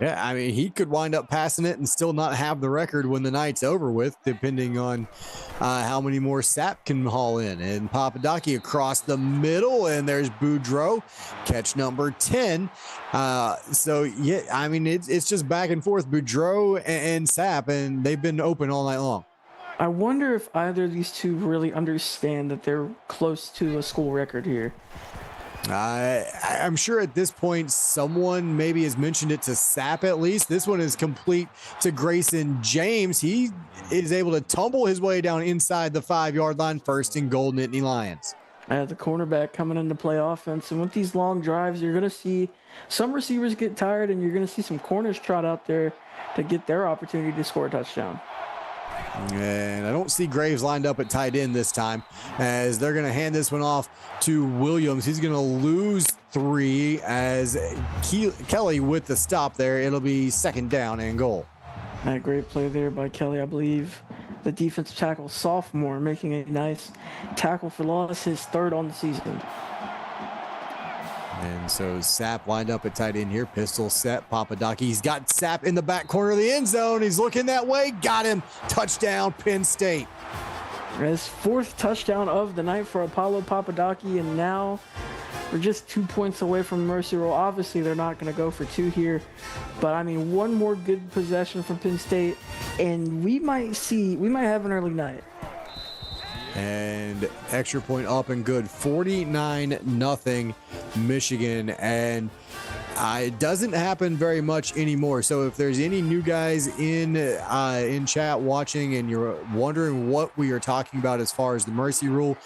Yeah, I mean, he could wind up passing it and still not have the record when the night's over with, depending on how many more Sapp can haul in. And Papadaki across the middle, and there's Boudreaux, catch number 10. So, yeah, I mean, it's just back and forth, Boudreaux and Sapp, and they've been open all night long. I wonder if either of these two really understand that they're close to a school record here. I'm sure at this point someone maybe has mentioned it to Sapp at least. This one is complete to Grayson James. He is able to tumble his way down inside the 5-yard line, first and goal, Nittany Lions. The cornerback coming in to play offense. And with these long drives, you're going to see some receivers get tired, and you're going to see some corners trot out there to get their opportunity to score a touchdown. And I don't see Graves lined up at tight end this time, as they're going to hand this one off to Williams. He's going to lose 3 as Kelly with the stop there. It'll be second down and goal. Great play there by Kelly. I believe the defensive tackle sophomore making a nice tackle for loss, his 3rd on the season. And so Sapp lined up at tight end here. Pistol set. Papadaki. He's got Sapp in the back corner of the end zone. He's looking that way. Got him. Touchdown, Penn State. His 4th touchdown of the night for Apollo Papadaki. And now we're just 2 points away from Mercy Roll. Obviously, they're not going to go for 2 here. But, I mean, one more good possession from Penn State, and we might have an early night. And extra point up and good. 49-0 Michigan. And it doesn't happen very much anymore. So if there's any new guys in chat watching and you're wondering what we are talking about as far as the mercy rule,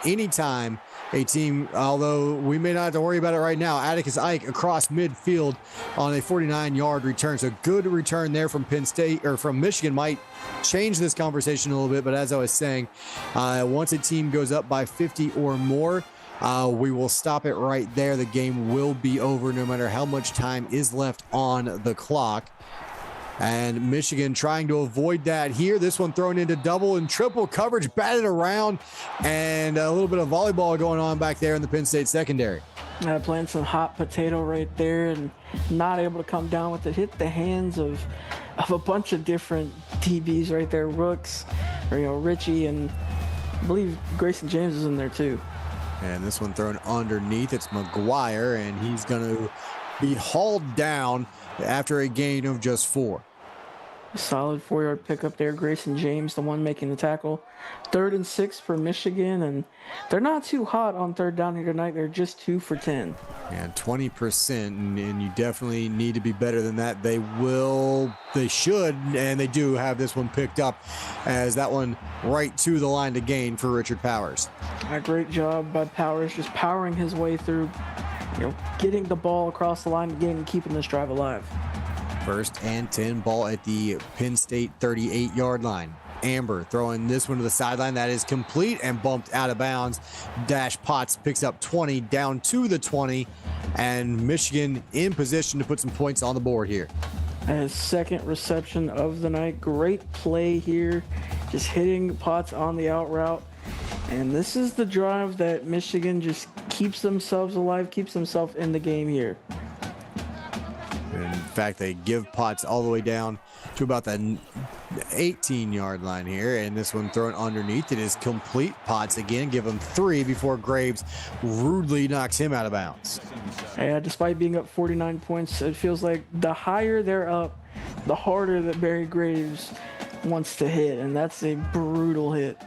anytime a team, although we may not have to worry about it right now, Atticus Ike across midfield on a 49-yard return. So good return there from Penn State, or from Michigan, might change this conversation a little bit. But as I was saying, once a team goes up by 50 or more, we will stop it right there. The game will be over no matter how much time is left on the clock. And Michigan trying to avoid that here. This one thrown into double and triple coverage, batted around, and a little bit of volleyball going on back there in the Penn State secondary. Playing some hot potato right there and not able to come down with it. Hit the hands of a bunch of different DBs right there. Rooks, or Richie, and I believe Grayson James is in there too. And this one thrown underneath. It's McGuire, and he's going to be hauled down after a gain of just 4. Solid 4-yard pickup there. Grayson James, the one making the tackle. 3rd and 6 for Michigan, and they're not too hot on 3rd down here tonight. They're just 2 for 10. Yeah, 20%, and you definitely need to be better than that. They should, and they do have this one picked up, as that one right to the line to gain for Richard Powers. A great job by Powers, just powering his way through, getting the ball across the line to gain and keeping this drive alive. 1st and 10, ball at the Penn State 38-yard line. Amber throwing this one to the sideline. That is complete and bumped out of bounds. Dash Potts picks up 20 down to the 20, and Michigan in position to put some points on the board here. His 2nd reception of the night. Great play here, just hitting Potts on the out route. And this is the drive that Michigan just keeps themselves alive, keeps themselves in the game here. In fact, they give Potts all the way down to about the 18-yard line here, and this one thrown underneath. It is complete. Potts again, give him 3 before Graves rudely knocks him out of bounds. Yeah, despite being up 49 points, it feels like the higher they're up, the harder that Barry Graves wants to hit, and that's a brutal hit.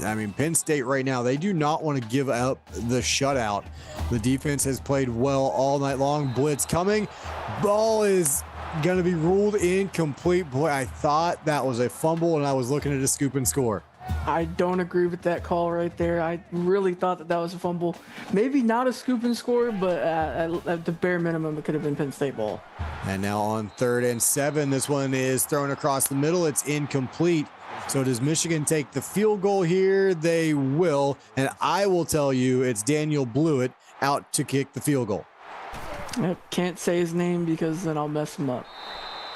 I mean, Penn State right now, they do not want to give up the shutout. The defense has played well all night long. Blitz coming. Ball is going to be ruled incomplete. Boy, I thought that was a fumble, and I was looking at a scoop and score. I don't agree with that call right there. I really thought that was a fumble. Maybe not a scoop and score, but at the bare minimum, it could have been Penn State ball. And now on 3rd and 7, this one is thrown across the middle. It's incomplete. So does Michigan take the field goal here? They will. And I will tell you, it's Daniel Blewett out to kick the field goal. I can't say his name because then I'll mess him up.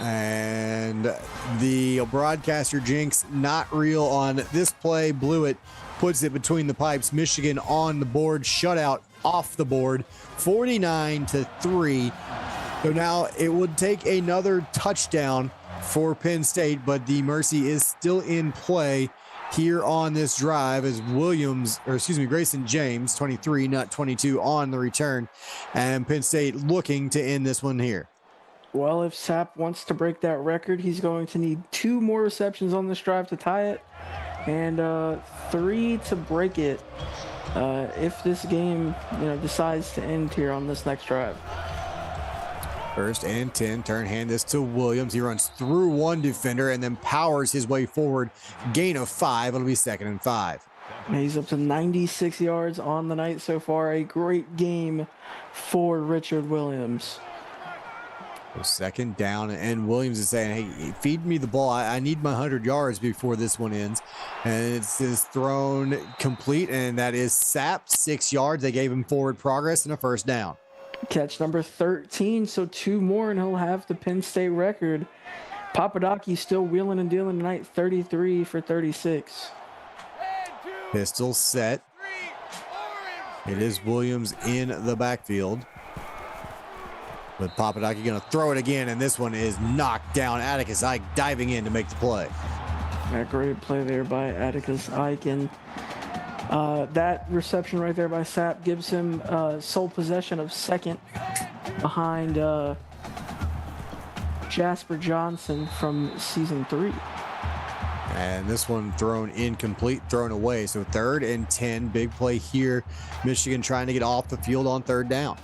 And the broadcaster jinx not real on this play. Blewett puts it between the pipes. Michigan on the board, shutout off the board, 49-3. So now it would take another touchdown for Penn State, but the mercy is still in play here on this drive as Grayson James, 23, not 22, on the return, and Penn State looking to end this one here. Well, if Sapp wants to break that record, he's going to need 2 more receptions on this drive to tie it, and 3 to break it if this game decides to end here on this next drive. 1st and 10, hand this to Williams. He runs through one defender and then powers his way forward. Gain of 5. It'll be 2nd and 5. He's up to 96 yards on the night so far. A great game for Richard Williams. 2nd down, and Williams is saying, hey, feed me the ball. I need my 100 yards before this one ends. And it's thrown complete, and that is Sapp, 6 yards. They gave him forward progress and a 1st down. Catch number 13, so 2 more and he'll have the Penn State record. Papadakis still wheeling and dealing tonight, 33 for 36. Pistol set. It is Williams in the backfield. But Papadakis going to throw it again, and this one is knocked down. Atticus Ike diving in to make the play. A great play there by Atticus Ike, and that reception right there by Sapp gives him sole possession of 2nd behind Jasper Johnson from season 3. And this one thrown incomplete, thrown away. So 3rd and 10, big play here. Michigan trying to get off the field on 3rd down.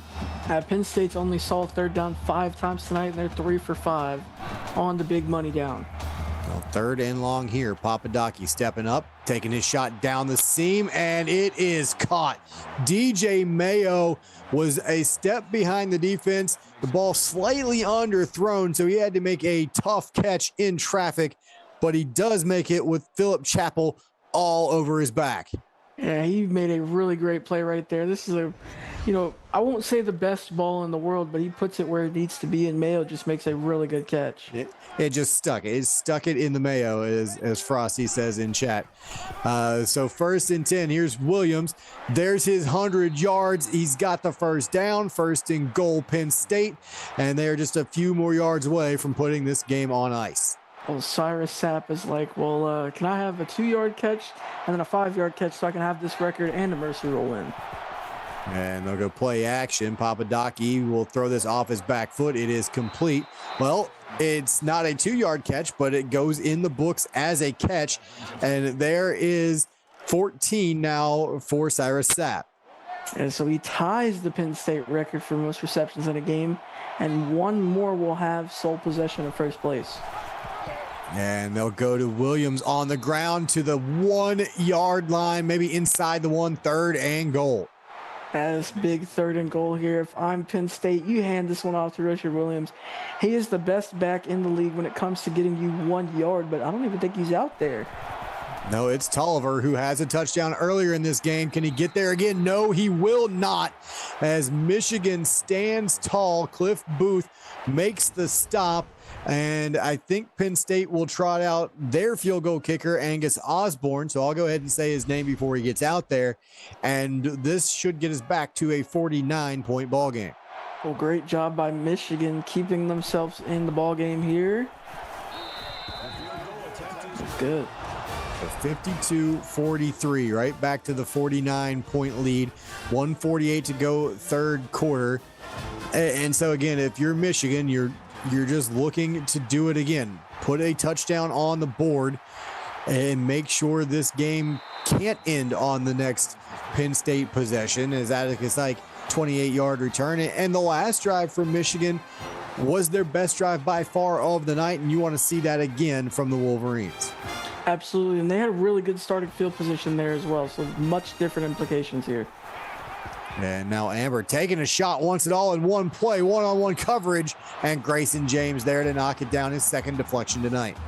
Penn State's only saw 3rd down 5 times tonight, and they're 3 for 5 on the big money down. Well, 3rd and long here. Papadakis stepping up, taking his shot down the seam, and it is caught. DJ Mayo was a step behind the defense. The ball slightly underthrown, so he had to make a tough catch in traffic, but he does make it with Philip Chappell all over his back. Yeah, he made a really great play right there. This is I won't say the best ball in the world, but he puts it where it needs to be, and Mayo just makes a really good catch. It just stuck. It stuck it in the Mayo, as Frosty says in chat. So 1st and 10, here's Williams. There's his 100 yards. He's got the 1st down, 1st and goal Penn State, and they're just a few more yards away from putting this game on ice. Well, Cyrus Sapp is like, well, can I have a 2-yard catch and then a 5-yard catch so I can have this record and a mercy rule win? And they'll go play action. Papadakis will throw this off his back foot. It is complete. Well, it's not a 2-yard catch, but it goes in the books as a catch. And there is 14 now for Cyrus Sapp. And so he ties the Penn State record for most receptions in a game, and 1 more will have sole possession of 1st place. And they'll go to Williams on the ground to the 1-yard line, maybe inside the 1, 3rd and goal. As big 3rd and goal here. If I'm Penn State, you hand this one off to Richard Williams. He is the best back in the league when it comes to getting you 1 yard, but I don't even think he's out there. No, it's Tolliver who has a touchdown earlier in this game. Can he get there again? No, he will not. As Michigan stands tall, Cliff Booth makes the stop. And I think Penn State will trot out their field goal kicker, Angus Osborne. So I'll go ahead and say his name before he gets out there. And this should get us back to a 49-point ball game. Well, great job by Michigan keeping themselves in the ball game here. Good. 52-43, right back to the 49-point lead. 1:48 to go, third quarter. And so again, if you're Michigan, you're just looking to do it again. Put a touchdown on the board and make sure this game can't end on the next Penn State possession, as Atticus Ike 28-yard return. And the last drive from Michigan was their best drive by far of the night, and you want to see that again from the Wolverines. Absolutely, and they had a really good starting field position there as well, so much different implications here. And now Amber taking a shot, wants it all in one play, one-on-one coverage, and Grayson James there to knock it down, his second deflection tonight.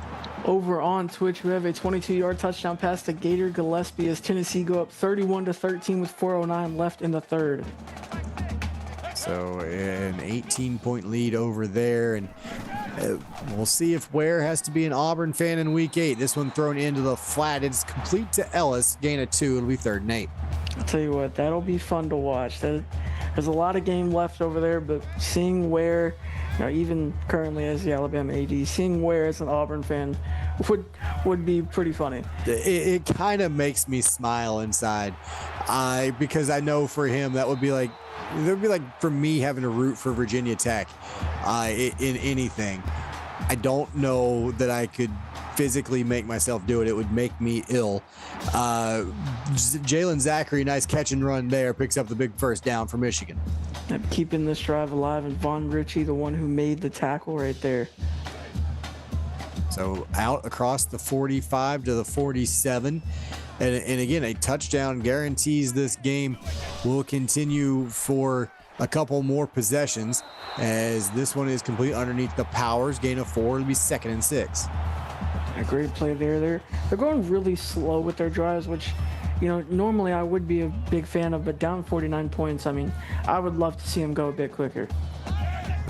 Over on Twitch, we have a 22-yard touchdown pass to Gator Gillespie as Tennessee go up 31-13 with 4:09 left in the third. So an 18-point lead over there, and we'll see if Ware has to be an Auburn fan in week 8. This one thrown into the flat. It's complete to Ellis, gain of 2. It'll be 3rd and 8. I'll tell you what, that'll be fun to watch. There's a lot of game left over there, but seeing Ware, even currently as the Alabama AD, seeing Ware as an Auburn fan would be pretty funny. It kind of makes me smile inside, because I know for him that would be like for me having to root for Virginia Tech in anything. I don't know that I could physically make myself do it. It would make me ill. Jalen Zachary, nice catch and run there, picks up the big first down for Michigan. And keeping this drive alive, and Von Ritchie, the one who made the tackle right there. So out across the 45 to the 47. And again, a touchdown guarantees this game will continue for a couple more possessions, as this one is complete underneath the Powers. Gain of 4. It'll be 2nd and 6. A great play there. They're going really slow with their drives, which, normally I would be a big fan of, but down 49 points, I would love to see them go a bit quicker.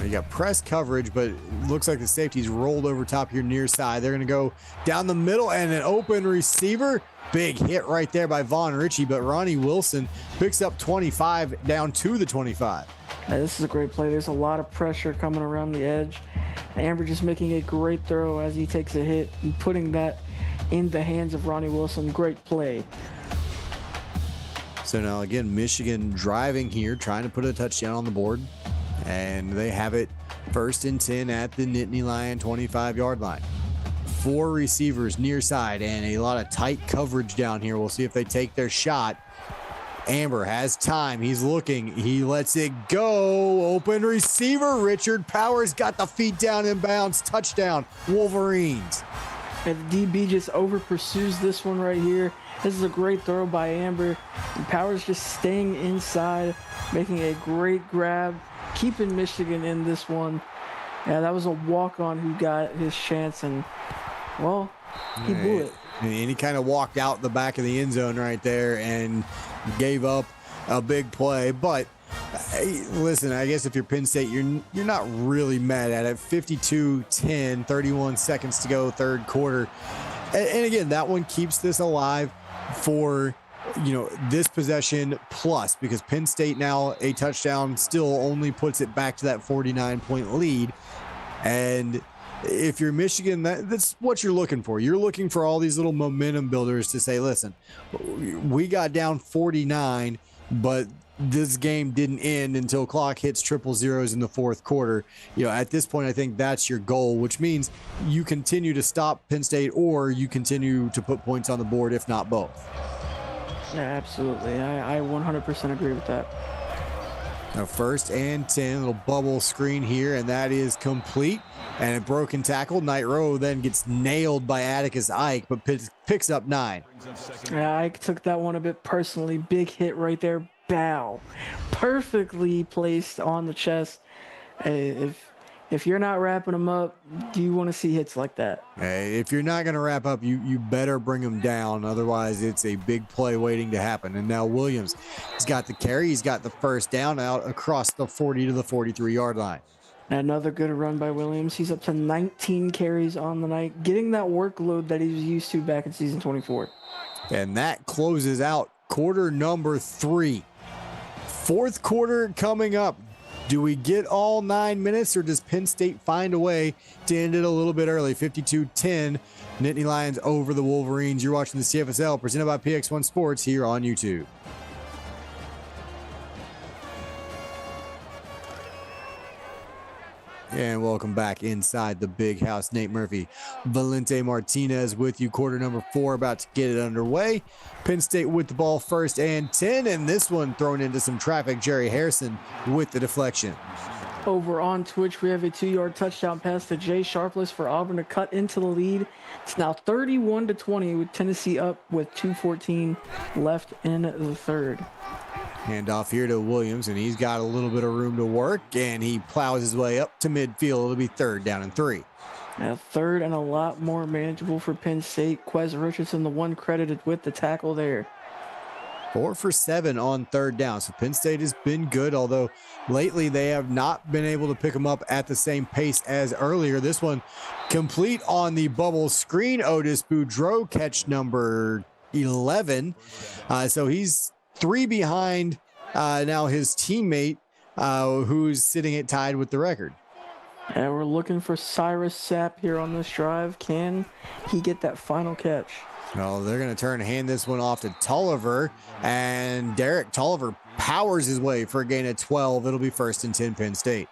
You got press coverage, but it looks like the safety's rolled over top here near side. They're going to go down the middle, and an open receiver. Big hit right there by Von Ritchie, but Ronnie Wilson picks up 25 down to the 25. This is a great play. There's a lot of pressure coming around the edge. Amber just making a great throw as he takes a hit and putting that in the hands of Ronnie Wilson. Great play. So now again, Michigan driving here, trying to put a touchdown on the board. And they have it 1st and 10 at the Nittany Lion 25-yard line. 4 receivers near side and a lot of tight coverage down here. We'll see if they take their shot. Amber has time. He's looking. He lets it go. Open receiver. Richard Powers got the feet down in bounds. Touchdown, Wolverines. And the DB just over pursues this one right here. This is a great throw by Amber. And Powers just staying inside, making a great grab, keeping Michigan in this one. Yeah, that was a walk-on who got his chance, and, well, he blew it. And he kind of walked out the back of the end zone right there and gave up a big play. But hey, listen, I guess if you're Penn State, you're not really mad at it. 52-10, 31 seconds to go, third quarter. And again, that one keeps this alive for, this possession plus, because Penn State now a touchdown still only puts it back to that 49-point lead. And if you're Michigan, that's what you're looking for. You're looking for all these little momentum builders to say, listen, we got down 49, but this game didn't end until clock hits triple zeros in the fourth quarter. At this point, I think that's your goal, which means you continue to stop Penn State or you continue to put points on the board, if not both. Yeah, absolutely. I 100% agree with that. Now 1st and 10, little bubble screen here, and that is complete. And a broken tackle. Knight Rowe then gets nailed by Atticus Ike, but picks up 9. Yeah, Ike took that one a bit personally. Big hit right there. Bow. Perfectly placed on the chest. If you're not wrapping them up, do you want to see hits like that? Hey, if you're not going to wrap up, you better bring them down. Otherwise, it's a big play waiting to happen. And now Williams, he's got the carry. He's got the first down out across the 40 to the 43-yard line. Another good run by Williams. He's up to 19 carries on the night, getting that workload that he was used to back in season 24. And that closes out quarter number 3. Fourth quarter coming up. Do we get all 9 minutes, or does Penn State find a way to end it a little bit early? 52-10, Nittany Lions over the Wolverines. You're watching the CFSL presented by PX1 Sports here on YouTube. And welcome back inside the big house. Nate Murphy, Valente Martinez with you. Quarter number 4 about to get it underway. Penn State with the ball, 1st and 10, and this one thrown into some traffic. Jerry Harrison with the deflection. Over on Twitch, we have a 2-yard touchdown pass to Jay Sharpless for Auburn to cut into the lead. It's now 31-20 with Tennessee up with 2:14 left in the third. Handoff here to Williams, and he's got a little bit of room to work, and he plows his way up to midfield. It'll be 3rd down and 3. Now 3rd and a lot more manageable for Penn State. Quez Richardson, the one credited with the tackle there. 4 for 7 on 3rd down. So Penn State has been good, although lately they have not been able to pick them up at the same pace as earlier. This one complete on the bubble screen. Otis Boudreaux, catch number 11. So he's 3 behind now his teammate, who's sitting at tied with the record. And we're looking for Cyrus Sapp here on this drive. Can he get that final catch? Well, they're going to hand this one off to Tolliver, and Derek Tolliver powers his way for a gain of 12. It'll be 1st and 10 Penn State.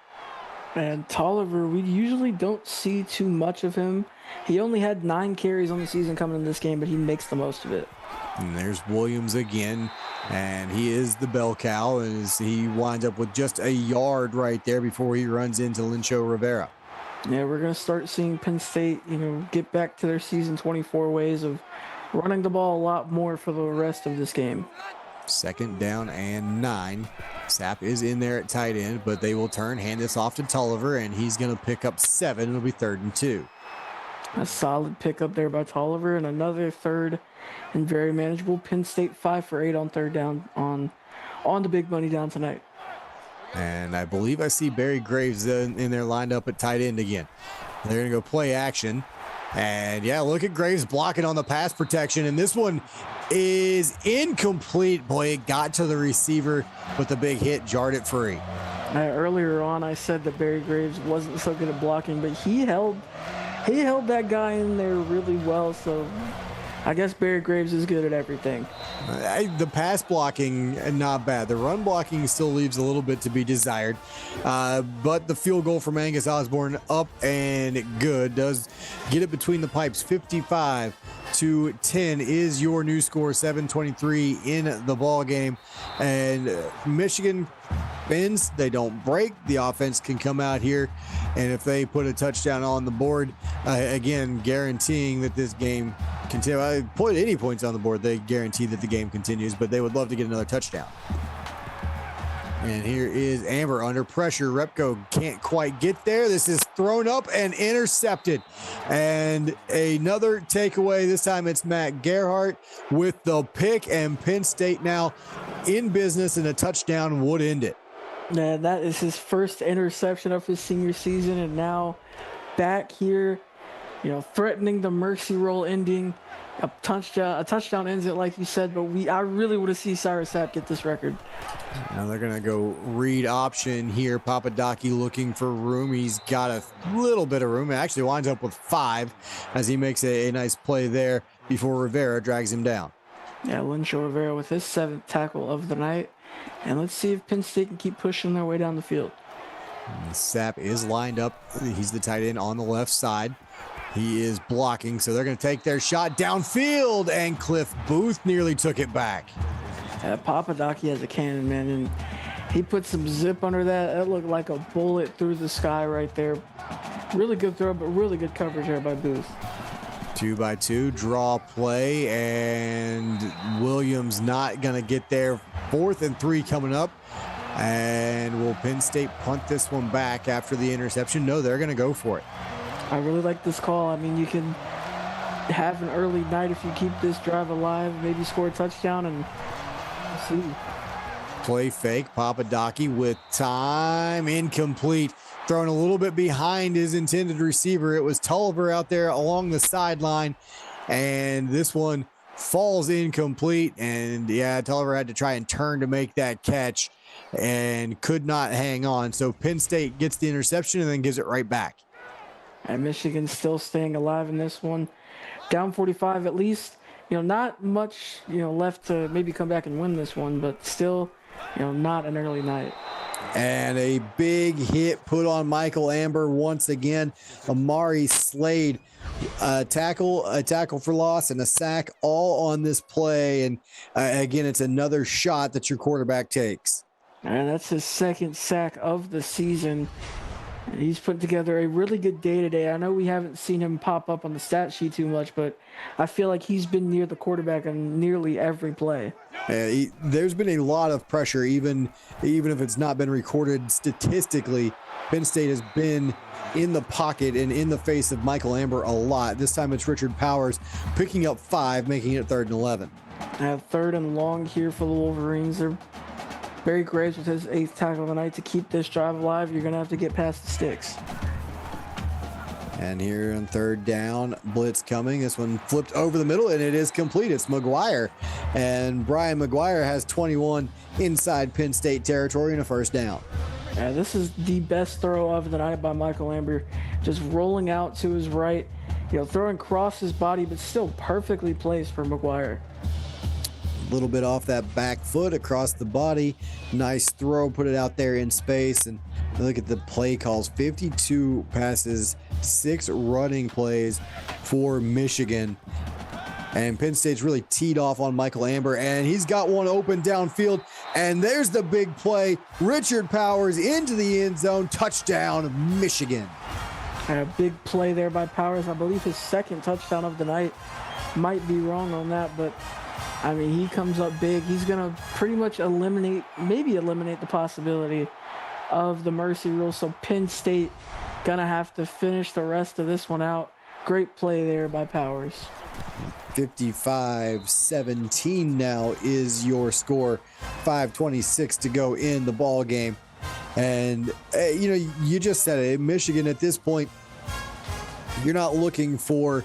And Tolliver, we usually don't see too much of him. He only had 9 carries on the season coming in this game, but he makes the most of it. And there's Williams again, and he is the bell cow as he winds up with just a yard right there before he runs into Lincho Rivera. Yeah, we're going to start seeing Penn State, get back to their season 24 ways of running the ball a lot more for the rest of this game. 2nd down and 9. Sapp is in there at tight end, but they will hand this off to Tolliver, and he's going to pick up 7. It'll be 3rd and 2. A solid pickup there by Tolliver, and another 3rd and very manageable. Penn State 5 for 8 on 3rd down on the big money down tonight. And I believe I see Barry Graves in there lined up at tight end again. They're going to go play action. And yeah, look at Graves blocking on the pass protection. And this one is incomplete. Boy, it got to the receiver, but the big hit jarred it free. Earlier on, I said that Barry Graves wasn't so good at blocking, but he held that guy in there really well. So I guess Barry Graves is good at everything. The pass blocking, not bad. The run blocking still leaves a little bit to be desired. But the field goal from Angus Osborne up and good. Does get it between the pipes. 55-10 is your new score. 7:23 in the ball game. And Michigan bends, they don't break. The offense can come out here, and if they put a touchdown on the board, again, guaranteeing that this game continue. I put any points on the board, they guarantee that the game continues, but they would love to get another touchdown. And here is Amber under pressure. Repko can't quite get there. This is thrown up and intercepted. And another takeaway. This time it's Matt Gerhart with the pick, and Penn State now in business, and a touchdown would end it. Yeah, that is his first interception of his senior season, and now back here, threatening the mercy roll ending. A touchdown ends it, like you said, but I really want to see Cyrus Sapp get this record. Now they're going to go read option here. Papadaki looking for room. He's got a little bit of room. It actually winds up with 5 as he makes a nice play there before Rivera drags him down. Yeah, Lincho Rivera with his 7th tackle of the night. And let's see if Penn State can keep pushing their way down the field. And Sapp is lined up. He's the tight end on the left side. He is blocking, so they're going to take their shot downfield, and Cliff Booth nearly took it back. Papadaki has a cannon, man, and he put some zip under that. That looked like a bullet through the sky right there. Really good throw, but really good coverage there by Booth. 2-by-2 draw play, and Williams not going to get there. 4th and 3 coming up. And will Penn State punt this one back after the interception? No, they're going to go for it. I really like this call. I mean, you can have an early night if you keep this drive alive, maybe score a touchdown, and see. Play fake. Papadaki with time. Incomplete. Thrown a little bit behind his intended receiver. It was Tolliver out there along the sideline. And this one falls incomplete, and yeah, Tulliver had to try and turn to make that catch and could not hang on. So Penn State gets the interception and then gives it right back. And Michigan still staying alive in this one. Down 45 at least. Not much, left to maybe come back and win this one, but still, not an early night. And a big hit put on Michael Amber once again. Amari Slade, a tackle for loss, and a sack all on this play. And again, it's another shot that your quarterback takes. And that's his second sack of the season. He's put together a really good day today. I know we haven't seen him pop up on the stat sheet too much, but I feel like he's been near the quarterback on nearly every play. There's been a lot of pressure, even if it's not been recorded statistically. Penn State has been in the pocket and in the face of Michael Amber a lot. This time it's Richard Powers picking up 5, making it 3rd and 11. Third and long here for the Wolverines. Barry Graves with his 8th tackle of the night to keep this drive alive. You're going to have to get past the sticks. And here on 3rd down, blitz coming. This one flipped over the middle, and it is complete. It's McGuire. And Brian McGuire has 21 inside Penn State territory and a 1st down. Yeah, this is the best throw of the night by Michael Amber. Just rolling out to his right, throwing across his body, but still perfectly placed for McGuire. A little bit off that back foot across the body. Nice throw, put it out there in space. And look at the play calls. 52 passes, 6 running plays for Michigan. And Penn State's really teed off on Michael Amber, and he's got one open downfield. And there's the big play. Richard Powers into the end zone. Touchdown, Michigan. A big play there by Powers. I believe his 2nd touchdown of the night. Might be wrong on that, but he comes up big. He's going to pretty much eliminate the possibility of the mercy rule. So Penn State going to have to finish the rest of this one out. Great play there by Powers. 55-17 now is your score. 5:26 to go in the ball game. And, you just said it. Michigan at this point, you're not looking for,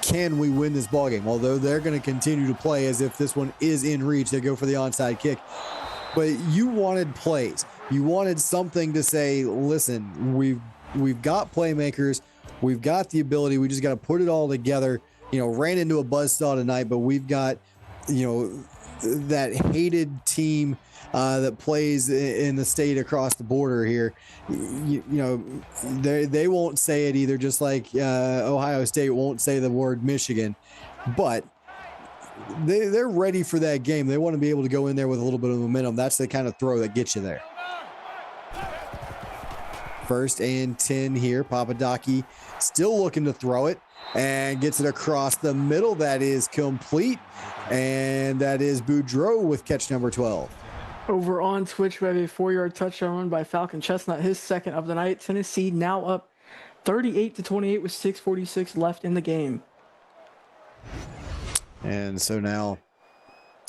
can we win this ball game? Although they're going to continue to play as if this one is in reach. They go for the onside kick. But you wanted plays. You wanted something to say, listen, we've got playmakers. We've got the ability. We just got to put it all together. Ran into a buzzsaw tonight, but we've got, that hated team that plays in the state across the border here. They won't say it either, just like Ohio State won't say the word Michigan, but they're ready for that game. They want to be able to go in there with a little bit of momentum. That's the kind of throw that gets you there. 1st and 10 here. Papadaki still looking to throw it and gets it across the middle. That is complete. And that is Boudreaux with catch number 12. Over on Twitch, we have a 4-yard touchdown run by Falcon Chestnut, his 2nd of the night. Tennessee now up 38-28 with 6:46 left in the game. And so now,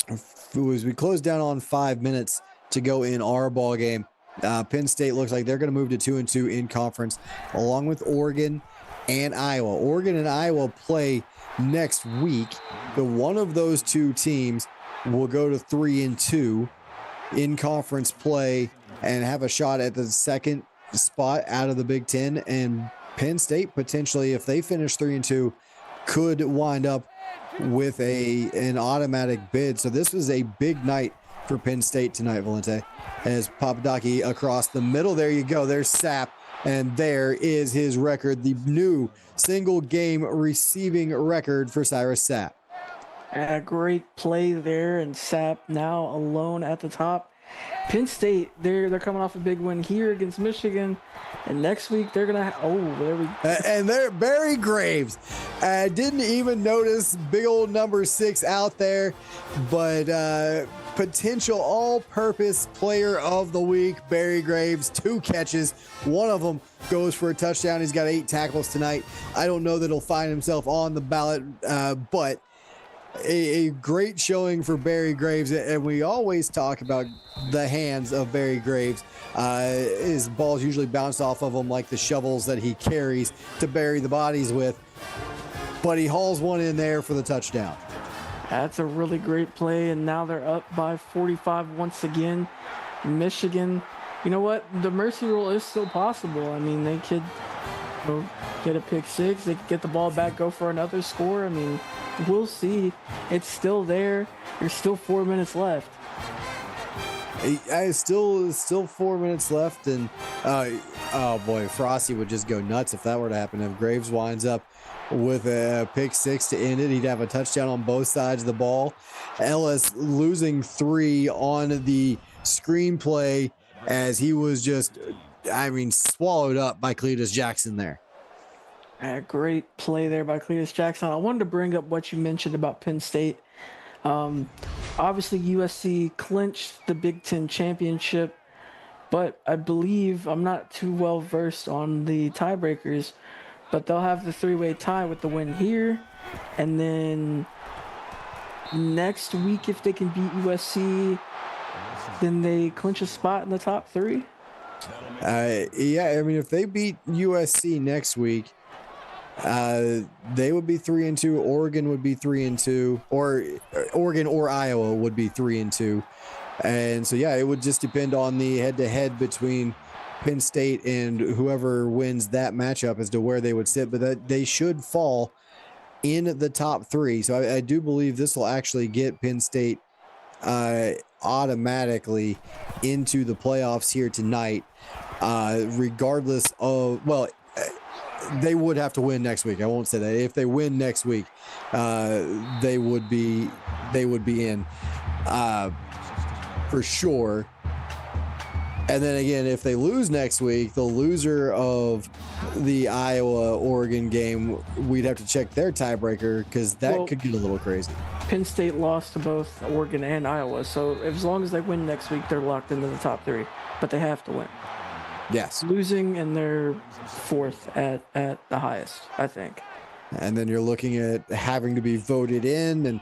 as we close down on 5 minutes to go in our ball game, Penn State looks like they're going to move to 2-2 in conference, along with Oregon and Iowa. Oregon and Iowa play next week, but one of those 2 teams will go to 3-2 in conference play and have a shot at the 2nd spot out of the Big Ten. And Penn State potentially, if they finish 3-2, could wind up with an automatic bid. So this was a big night for Penn State tonight, Valente. As Papadaki across the middle, there you go. There's Sapp. And there is his record, the new single game receiving record for Cyrus Sapp. A great play there, and Sapp now alone at the top. Penn State, they're coming off a big win here against Michigan, and next week they're gonna. There we. And there, Barry Graves. Didn't even notice big old number 6 out there, but potential all-purpose player of the week, Barry Graves. 2 catches, one of them goes for a touchdown. He's got 8 tackles tonight. I don't know that he'll find himself on the ballot, but a great showing for Barry Graves. And we always talk about the hands of Barry Graves. His balls usually bounce off of him like the shovels that he carries to bury the bodies with, but he hauls one in there for the touchdown. That's a really great play, and now they're up by 45 once again. Michigan, you know what? The mercy rule is still possible. I mean, they could get a pick six. They could get the ball back, go for another score. I mean, we'll see. It's still there. There's still 4 minutes left. Still 4 minutes left, and oh boy, Frosty would just go nuts if that were to happen. If Graves winds up with a pick six to end it, he'd have a touchdown on both sides of the ball. Ellis losing 3 on the screenplay as he was just, swallowed up by Cletus Jackson there. A great play there by Cletus Jackson. I wanted to bring up what you mentioned about Penn State. Obviously, USC clinched the Big Ten championship, but I believe, I'm not too well versed on the tiebreakers, but they'll have the 3-way tie with the win here. And then next week, if they can beat USC, then they clinch a spot in the top 3. If they beat USC next week, they would be 3-2. Oregon would be 3-2, or Oregon or Iowa would be 3-2. And so, it would just depend on the head-to-head between Penn State and whoever wins that matchup as to where they would sit. But they should fall in the top 3. So I do believe this will actually get Penn State automatically into the playoffs here tonight, regardless of, they would have to win next week. I won't say that. If they win next week, they would be in for sure. And then again, if they lose next week, the loser of the Iowa-Oregon game, we'd have to check their tiebreaker because that could get a little crazy. Penn State lost to both Oregon and Iowa, so as long as they win next week, they're locked into the top 3. But they have to win. Yes. Losing, and they're 4th at the highest, I think. And then you're looking at having to be voted in, and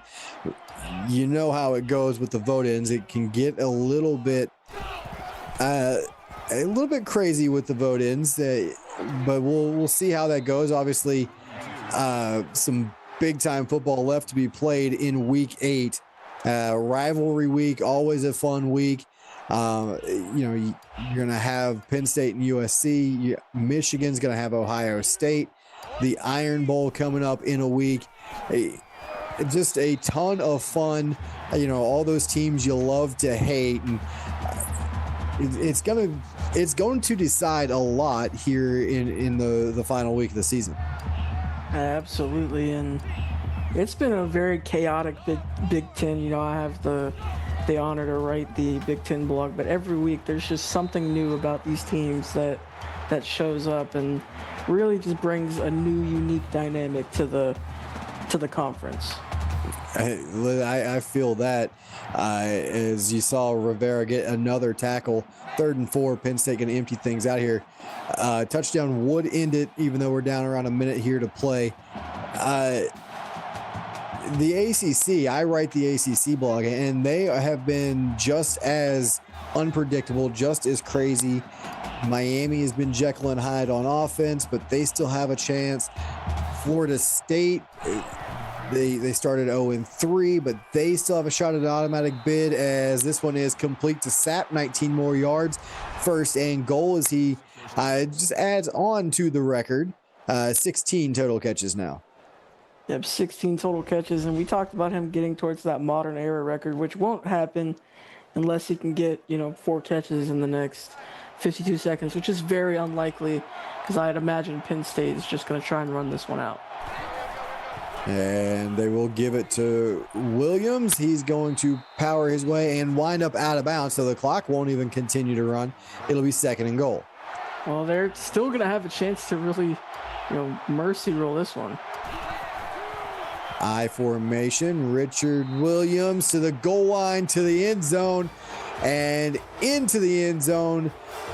you know how it goes with the vote-ins. It can get a little bit crazy with the vote-ins, but we'll see how that goes. Obviously, some big-time football left to be played in Week 8. Rivalry week, always a fun week. You're going to have Penn State and USC. Michigan's going to have Ohio State. The Iron Bowl coming up in a week. Just a ton of fun. All those teams you love to hate. And it's going to decide a lot here in the final week of the season. Absolutely. And it's been a very chaotic Big Ten. I have the honor to write the Big Ten blog, but every week there's just something new about these teams that shows up and really just brings a new, unique dynamic to the conference. I feel that as you saw Rivera get another tackle, 3rd and 4, Penn State going to empty things out here. Touchdown would end it, even though we're down around a minute here to play. The ACC, I write the ACC blog, and they have been just as unpredictable, just as crazy. Miami has been Jekyll and Hyde on offense, but they still have a chance. Florida State, they started 0-3, but they still have a shot at an automatic bid, as this one is complete to Sapp, 19 more yards. 1st and goal as he just adds on to the record. 16 total catches now. Yep, 16 total catches, and we talked about him getting towards that modern era record, which won't happen unless he can get, 4 catches in the next 52 seconds, which is very unlikely because I'd imagine Penn State is just going to try and run this one out. And they will give it to Williams. He's going to power his way and wind up out of bounds, so the clock won't even continue to run. It'll be 2nd and goal. Well, they're still going to have a chance to really, mercy rule this one. I formation, Richard Williams to the goal line, to the end zone, and into the end zone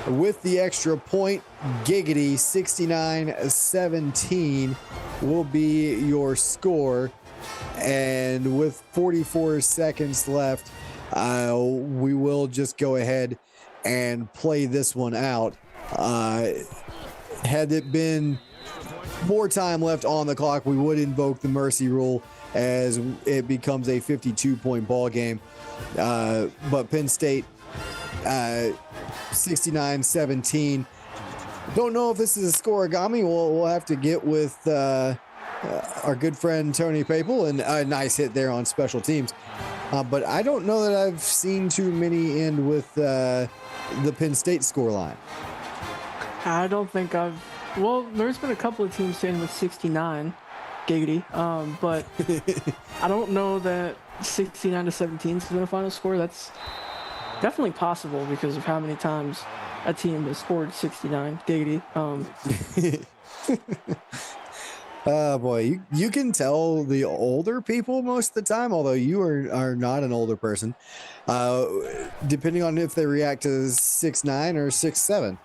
with the extra point. Giggity, 69-17 will be your score. And with 44 seconds left, we will just go ahead and play this one out. Had it been more time left on the clock, we would invoke the mercy rule. as it becomes a 52-point ball game. But Penn State 69-17. Don't know if this is a scoregami. We'll have to get with our good friend Tony Papel, and a nice hit there on special teams. But I don't know that I've seen too many end with the Penn State scoreline. I don't think I've. Well, there's been a couple of teams saying with 69, giggity. But I don't know that 69-17 has been a final score. That's definitely possible because of how many times a team has scored 69, giggity. Oh boy, you can tell the older people most of the time, although you are not an older person, depending on if they react to 6'9" or 6'7".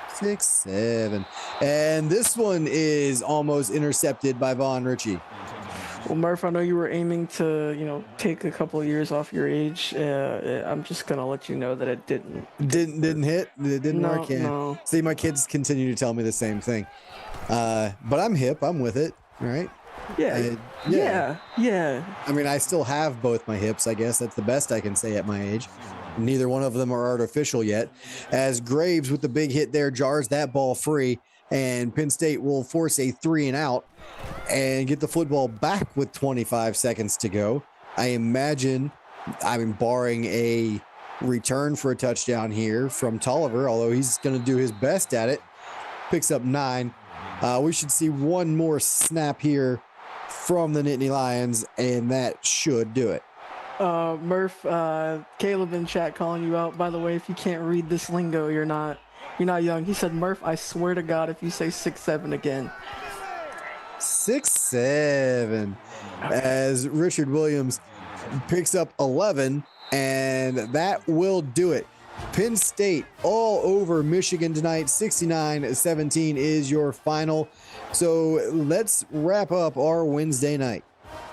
6'7", and this one is almost intercepted by Vaughn Ritchie. Well, Murph, I know you were aiming to, take a couple of years off your age. I'm just gonna let you know that it didn't hit. It didn't work. Yeah. No. See, my kids continue to tell me the same thing. But I'm hip. I'm with it. Right? Yeah. I mean, I still have both my hips. I guess that's the best I can say at my age. Neither one of them are artificial yet. As Graves with the big hit there jars that ball free, and Penn State will force a 3-and-out and get the football back with 25 seconds to go. I imagine, barring a return for a touchdown here from Tolliver, although he's going to do his best at it, picks up 9. We should see one more snap here from the Nittany Lions, and that should do it. Murph, Caleb in chat calling you out. By the way, if you can't read this lingo, you're not young. He said, Murph, I swear to God, if you say 6'7" again. 6'7", as Richard Williams picks up 11, and that will do it. Penn State all over Michigan tonight. 69-17 is your final. So let's wrap up our Wednesday night.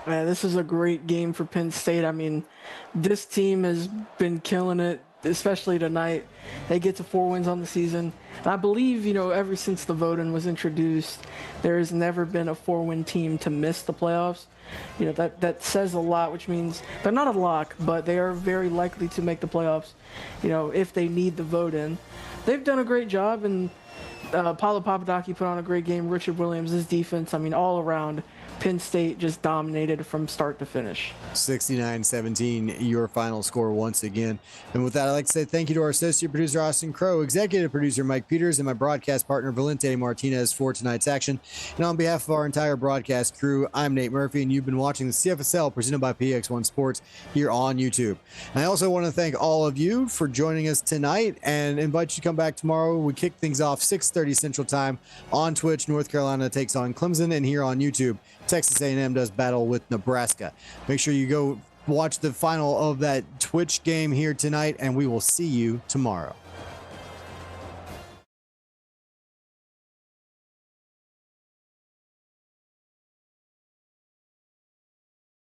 Man, this is a great game for Penn State. I mean, this team has been killing it, especially tonight. They get to 4 wins on the season. And I believe, ever since the voting was introduced, there has never been a 4-win team to miss the playoffs. That says a lot, which means they're not a lock, but they are very likely to make the playoffs, if they need the vote in. They've done a great job, and Paulo Papadaki put on a great game. Richard Williams, his defense, all around, Penn State just dominated from start to finish. 69-17, your final score once again. And with that, I'd like to say thank you to our associate producer, Austin Crow, executive producer, Mike Peters, and my broadcast partner, Valente Martinez, for tonight's action. And on behalf of our entire broadcast crew, I'm Nate Murphy, and you've been watching the CFSL presented by PX1 Sports here on YouTube. And I also want to thank all of you for joining us tonight and invite you to come back tomorrow. We kick things off 6:30 Central Time on Twitch. North Carolina takes on Clemson, and here on YouTube, Texas A&M does battle with Nebraska. Make sure you go watch the final of that Twitch game here tonight, and we will see you tomorrow.